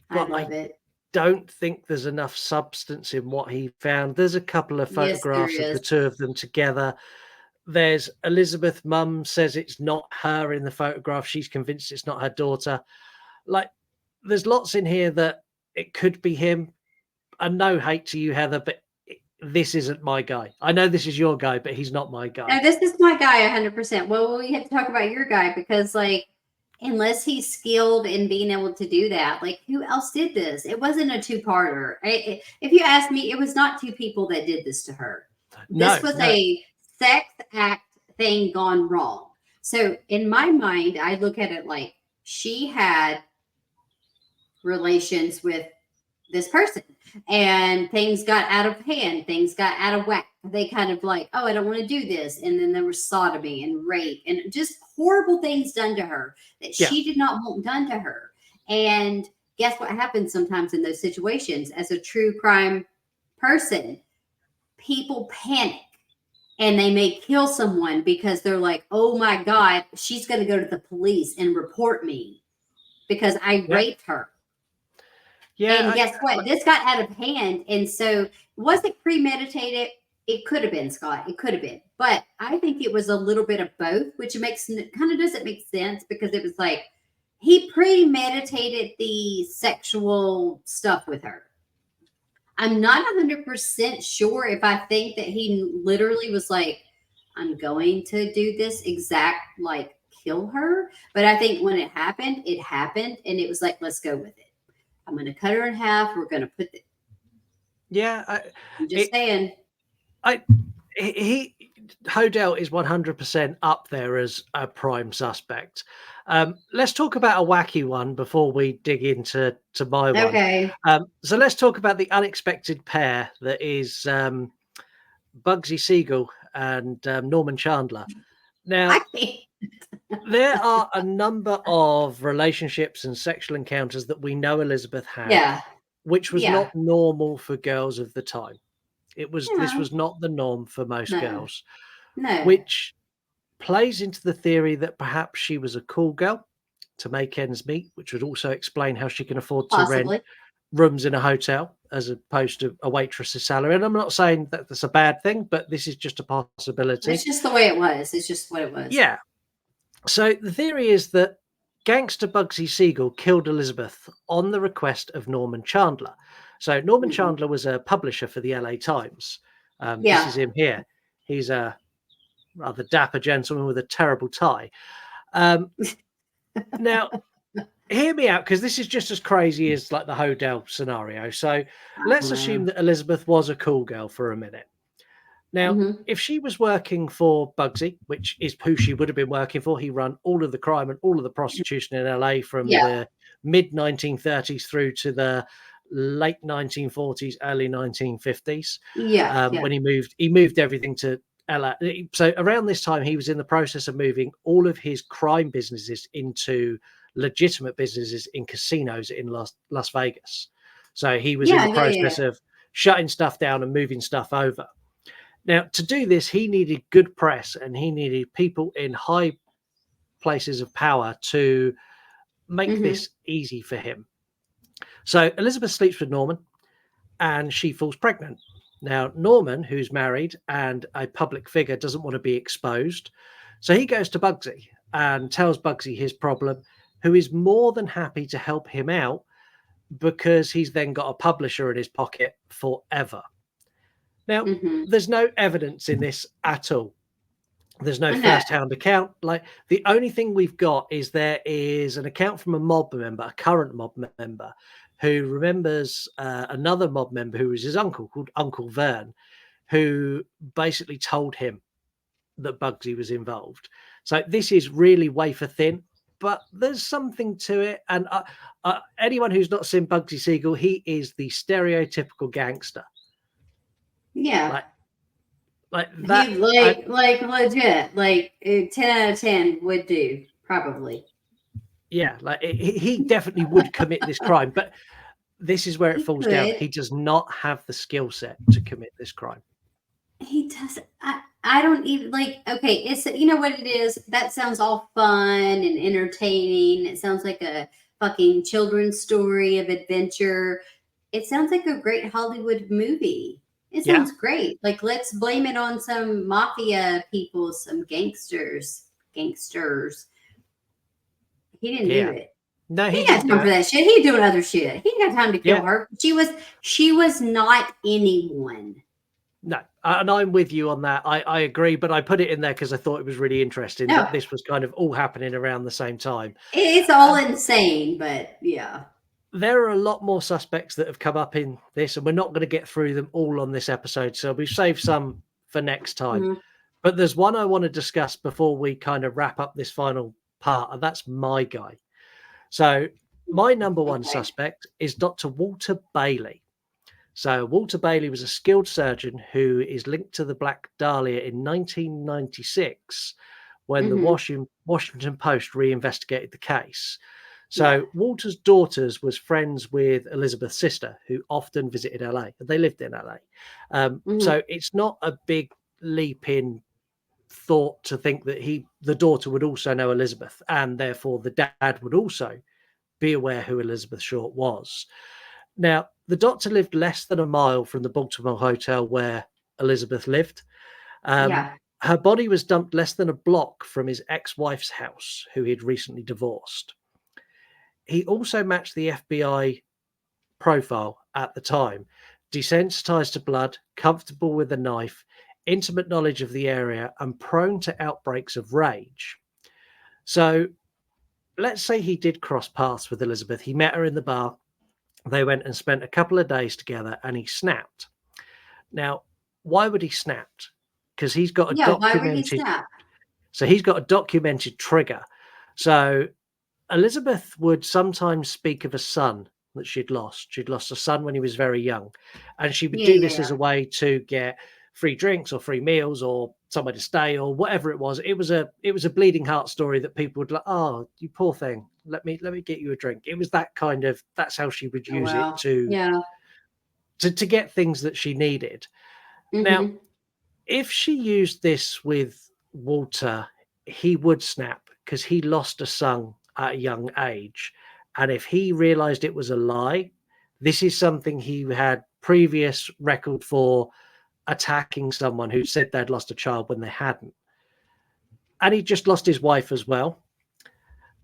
but I love it. Don't think there's enough substance in what he found. There's a couple of photographs of the two of them together. There's Elizabeth mum says it's not her in the photograph. She's convinced it's not her daughter. Like, there's lots in here that it could be him. And no hate to you, Heather, but this isn't my guy. I know this is your guy, but he's not my guy. No, this is my guy 100%. Well, we have to talk about your guy because, like, unless he's skilled in being able to do that, like, who else did this? It wasn't a two-parter. If you ask me, it was not two people that did this to her. This was a sex act thing gone wrong. So in my mind, I look at it like she had relations with this person and things got out of hand, things got out of whack. They kind of like, oh, I don't want to do this. And then there was sodomy and rape and just horrible things done to her that she did not want done to her. And guess what happens sometimes in those situations? As a true crime person, people panic and they may kill someone because they're like, oh my God, she's going to go to the police and report me because I raped her. Yeah. And guess what? This got out of hand. And so was it premeditated? It could have been, Scott. It could have been. But I think it was a little bit of both, which kind of doesn't make sense because it was like he premeditated the sexual stuff with her. I'm not 100% sure if I think that he literally was like, I'm going to do this exact, like, kill her. But I think when it happened, and it was like, let's go with it. I'm going to cut her in half. We're going to put the, Yeah, I'm just saying. he Hodel is 100% up there as a prime suspect. Let's talk about a wacky one before we dig into my one. Okay. So let's talk about the unexpected pair that is Bugsy Siegel and Norman Chandler. Now, I can't. there are a number of relationships and sexual encounters that we know Elizabeth had, Yeah. which was Yeah. not normal for girls of the time. This No. was not the norm for most No. girls, No. which plays into the theory that perhaps she was a cool girl to make ends meet, which would also explain how she can afford to rent Possibly. rooms in a hotel as opposed to a waitress's salary. And I'm not saying that that's a bad thing, but this is just a possibility. It's just the way it was. It's just what it was. Yeah. So the theory is that gangster Bugsy Siegel killed Elizabeth on the request of Norman Chandler. So Norman Chandler was a publisher for the LA Times. This is him here. He's a rather dapper gentleman with a terrible tie. Now, hear me out, because this is just as crazy as like the Hodel scenario. So let's assume that Elizabeth was a cool girl for a minute. Now, if she was working for Bugsy, which is who she would have been working for, he ran all of the crime and all of the prostitution in LA from the mid 1930s through to the late 1940s, early 1950s. When he moved everything to LA. So around this time, he was in the process of moving all of his crime businesses into legitimate businesses in casinos in Las Vegas. So he was in the process of shutting stuff down and moving stuff over. Now, to do this, he needed good press and he needed people in high places of power to make this easy for him. So Elizabeth sleeps with Norman and she falls pregnant. Now, Norman, who's married and a public figure, doesn't want to be exposed. So he goes to Bugsy and tells Bugsy his problem, who is more than happy to help him out because he's then got a publisher in his pocket forever. Now, there's no evidence in this at all. There's no first-hand account. Like, the only thing we've got is there is an account from a mob member, a current mob member, who remembers another mob member who was his uncle, called Uncle Vern, who basically told him that Bugsy was involved. So this is really wafer thin, but there's something to it. And anyone who's not seen Bugsy Siegel, he is the stereotypical gangster. Yeah. Like that. He, like legit, like 10 out of 10 would do, probably. Yeah, like he definitely would commit this crime, but this is where it falls down. He does not have the skill set to commit this crime. He doesn't. I don't even like. Okay, it's, you know what it is. That sounds all fun and entertaining. It sounds like a fucking children's story of adventure. It sounds like a great Hollywood movie. It sounds great. Like, let's blame it on some mafia people, some gangsters. He didn't do it. No, he got time for that shit. He doing other shit. He got time to kill her. She was not anyone. No, and I'm with you on that. I agree, but I put it in there because I thought it was really interesting that this was kind of all happening around the same time. It's all insane, but yeah. There are a lot more suspects that have come up in this, and we're not going to get through them all on this episode. So we've saved some for next time. But there's one I want to discuss before we kind of wrap up this final part, and that's my guy. So my number one suspect is Dr. Walter Bailey. So Walter Bailey was a skilled surgeon who is linked to the Black Dahlia in 1996 when the Washington Post reinvestigated the case. So Walter's daughters was friends with Elizabeth's sister, who often visited LA, and they lived in LA. So it's not a big leap in thought to think that the daughter would also know Elizabeth, and therefore the dad would also be aware who Elizabeth Short was. Now, the doctor lived less than a mile from the Baltimore hotel where Elizabeth lived. Her body was dumped less than a block from his ex-wife's house, who he'd recently divorced. He also matched the FBI profile at the time: desensitized to blood, comfortable with a knife, intimate knowledge of the area, and prone to outbreaks of rage. So let's say he did cross paths with Elizabeth. He met her in the bar. They went and spent a couple of days together, and he snapped. Now, why would he snap? Because he's got a Why would he documented. snap? So he's got a documented trigger. So Elizabeth would sometimes speak of a son that she'd lost. She'd lost a son when he was very young, and she would do this as a way to get free drinks or free meals or somewhere to stay or whatever it was. It was a bleeding heart story that people would like, oh, you poor thing, let me get you a drink. It was that kind of, that's how she would use it to get things that she needed. Now, if she used this with Walter, he would snap because he lost a son at a young age. And if he realized it was a lie, this is something he had previous record for, attacking someone who said they'd lost a child when they hadn't. And he just lost his wife as well.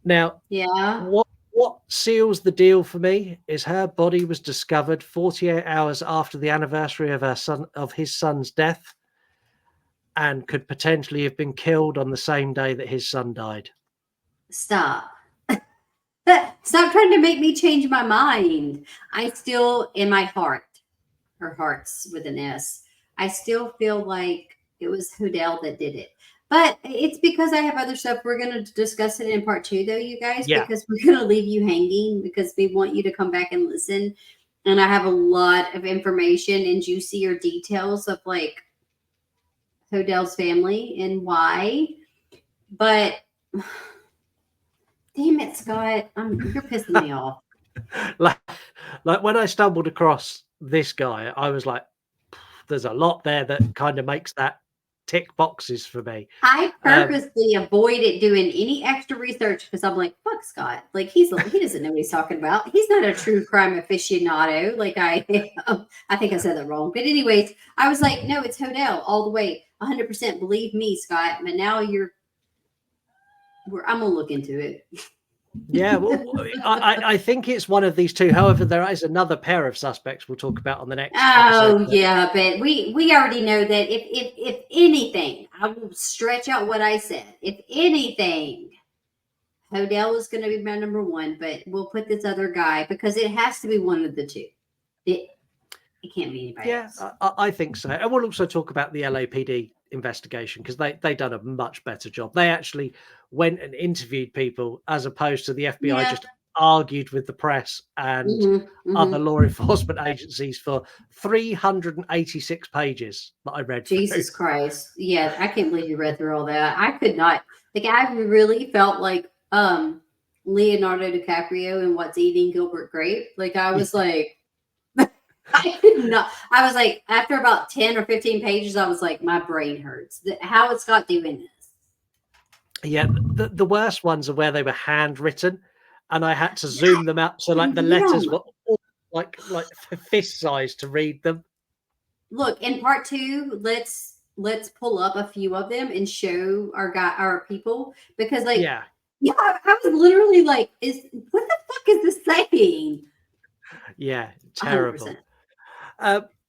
Now, what seals the deal for me is her body was discovered 48 hours after the anniversary of his son's death, and could potentially have been killed on the same day that his son died. Stop. Stop trying to make me change my mind. I still, in my heart, or hearts with an S, I still feel like it was Hodel that did it. But it's because I have other stuff. We're going to discuss it in part 2, though, you guys, because we're going to leave you hanging because we want you to come back and listen. And I have a lot of information and juicier details of like Hodel's family and why. But damn it, Scott, you're pissing me off. Like when I stumbled across this guy, I was like, there's a lot there that kind of makes that tick boxes for me. I purposely avoided doing any extra research because I'm like, fuck Scott. Like he doesn't know what he's talking about. He's not a true crime aficionado. Like I think I said that wrong. But anyways, I was like, no, it's Hodel all the way. 100% believe me, Scott. But now I'm gonna look into it. Yeah, well, I think it's one of these two. However, there is another pair of suspects we'll talk about on the next episode. Yeah, but we already know that if anything, I will stretch out what I said. If anything, Hodel is going to be my number one, but we'll put this other guy because it has to be one of the two. It can't be anybody else. I think so. And we'll also talk about the LAPD investigation because they done a much better job. They actually went and interviewed people as opposed to the FBI just argued with the press and other law enforcement agencies for 386 pages that I read. Jesus Christ. Yeah, I can't believe you read through all that. I could not. Like, I really felt like Leonardo DiCaprio in What's Eating Gilbert Grape. Like, I was like, I could not. I was like, after about 10 or 15 pages, I was like, my brain hurts. How is Scott doing this? Yeah, the worst ones are where they were handwritten, and I had to zoom them out so like the letters were all like fist size to read them. Look, in part 2, let's pull up a few of them and show our people because I was literally like, what the fuck is this saying? Yeah, terrible.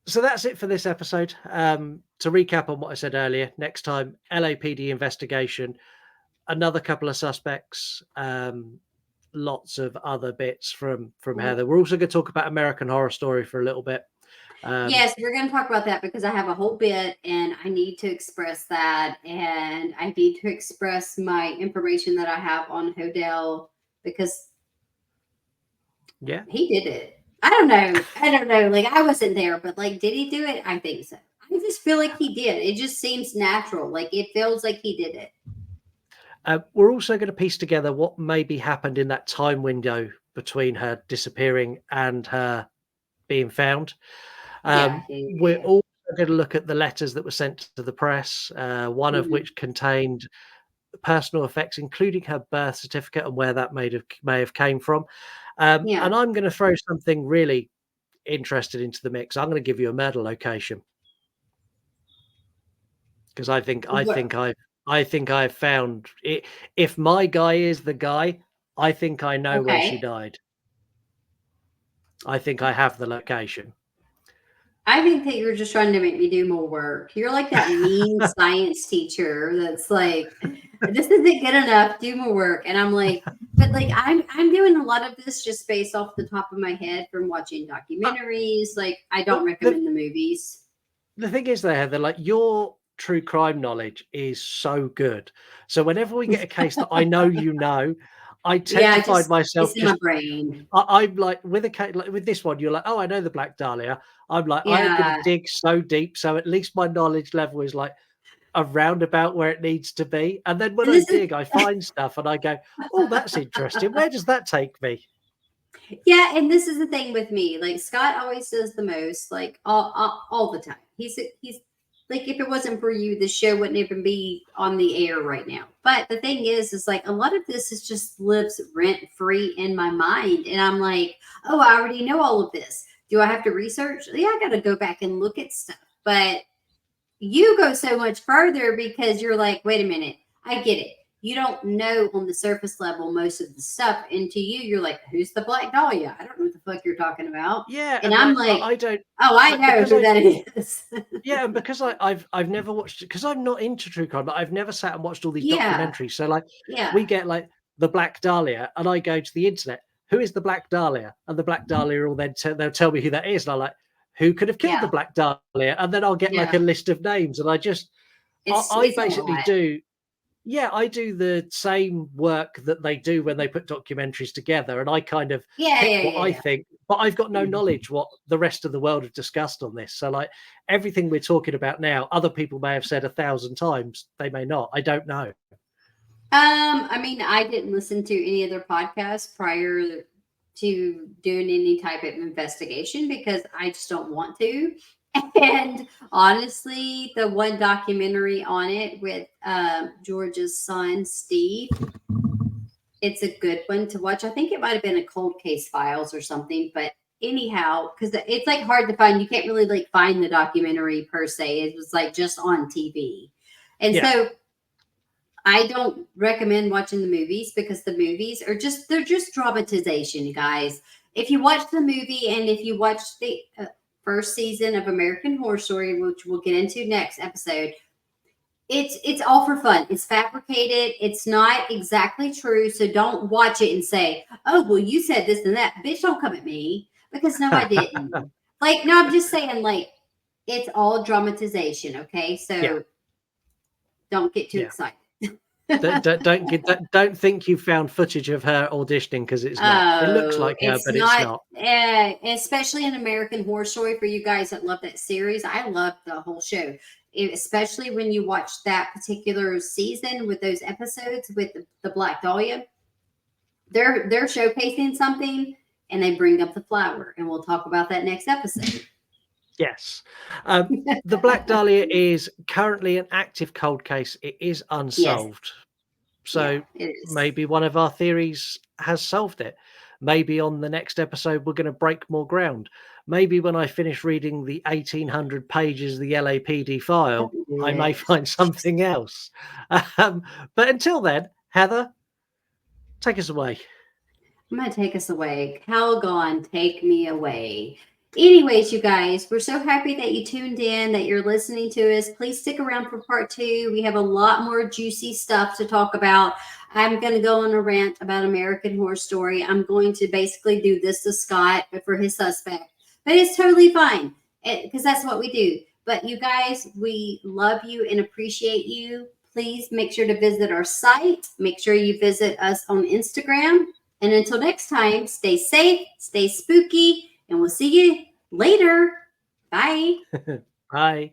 So that's it for this episode. To recap on what I said earlier, next time, LAPD investigation, another couple of suspects, lots of other bits from Heather. We're also going to talk about American Horror Story for a little bit. Yes, we're going to talk about that because I have a whole bit and I need to express that. And I need to express my information that I have on Hodel because he did it. I don't know. Like, I wasn't there, but like, did he do it? I think so. I just feel like he did. It just seems natural. Like, it feels like he did it. We're also going to piece together what maybe happened in that time window between her disappearing and her being found. We're also going to look at the letters that were sent to the press, one of which contained personal effects, including her birth certificate and where that may have came from. And I'm going to throw something really interested into the mix. I'm going to give you a murder location because I think I've found it. If my guy is the guy, I think I know where she died. I think I have the location. I think that you're just trying to make me do more work. You're like that mean science teacher that's like, this isn't good enough, do more work. And I'm like, but like I'm doing a lot of this just based off the top of my head from watching documentaries. Like I don't recommend the movies. The thing is, there, Heather, like your true crime knowledge is so good. So whenever we get a case that I know you know, I tend to find myself it's in my brain. I'm like with a case like with this one, you're like, oh, I know the Black Dahlia. I'm like, I am going to Yeah. dig so deep, so at least my knowledge level is like around about where it needs to be. And then when And I this is dig, I find stuff and I go, oh, that's interesting. Where does that take me? yeah, and this is the thing with me. Like Scott always does the most, like all the time. He's like if it wasn't for you, the show wouldn't even be on the air right now. But the thing is like a lot of this is just lives rent free in my mind, and I'm like, oh, I already know all of this. Do I have to research? Yeah, I got to go back and look at stuff. But you go so much further because you're like, wait a minute, I get it. You don't know on the surface level most of the stuff. And to you, you're like, who's the Black Dahlia? I don't know what the fuck you're talking about. Yeah, And and I'm like like, I don't oh, I like know because who that is. yeah, and because I've never watched because I'm not into true crime, but I've never sat and watched all these Yeah. documentaries. So like we Yeah. get like the Black Dahlia, and I go to the internet. Who is the Black Dahlia? And the Black Dahlia will then they'll tell me who that is, and I'm like, who could have killed the Yeah. Black Dahlia? And then I'll get like Yeah. a list of names, and I It's a basically lot. do. Yeah, I do the same work that they do when they put documentaries together, and I kind of Yeah. pick Yeah. what Yeah. I Yeah. think, but I've got no knowledge what the rest of the world have discussed on this. So, like everything we're talking about now, other people may have said 1,000 times. They may not. I don't know. I mean, I didn't listen to any other podcasts prior to doing any type of investigation because I just don't want to. And honestly, the one documentary on it with George's son, Steve, it's a good one to watch. I think it might have been a Cold Case Files or something, but anyhow, because it's like hard to find. You can't really like find the documentary per se. It was like just on TV. And Yeah. so I don't recommend watching the movies because the movies are they're just dramatization, you guys. If you watch the movie and if you watch the first season of American Horror Story, which we'll get into next episode, it's all for fun. It's fabricated. It's not exactly true. So don't watch it and say, "Oh, well, you said this and that." Bitch, don't come at me because no, I didn't. Like, no, I'm just saying, like, it's all dramatization. Okay, so Yeah. don't get too Yeah. excited. Don't think you found footage of her auditioning because it's not. It looks like her, It's but not. it's not. Especially an American Horror Story for you guys that love that series. I love the whole show, especially when you watch that particular season with those episodes with the Black Dahlia. They're showcasing something, and they bring up the flower, and we'll talk about that next episode. Yes. The Black Dahlia is currently an active cold case. It is unsolved. So Yeah, it is. maybe one of our theories has solved it. Maybe on the next episode, we're going to break more ground. Maybe when I finish reading the 1,800 pages of the LAPD file, I may find something else. But until then, Heather, take us away. I'm going to take us away. Calgon, take me away. Anyways, you guys, we're so happy that you tuned in, that you're listening to us. Please stick around for part 2. We have a lot more juicy stuff to talk about. I'm going to go on a rant about American Horror Story. I'm going to basically do this to Scott for his suspect. But it's totally fine because that's what we do. But you guys, we love you and appreciate you. Please make sure to visit our site. Make sure you visit us on Instagram. And until next time, stay safe, stay spooky, and we'll see you later. Bye. Bye.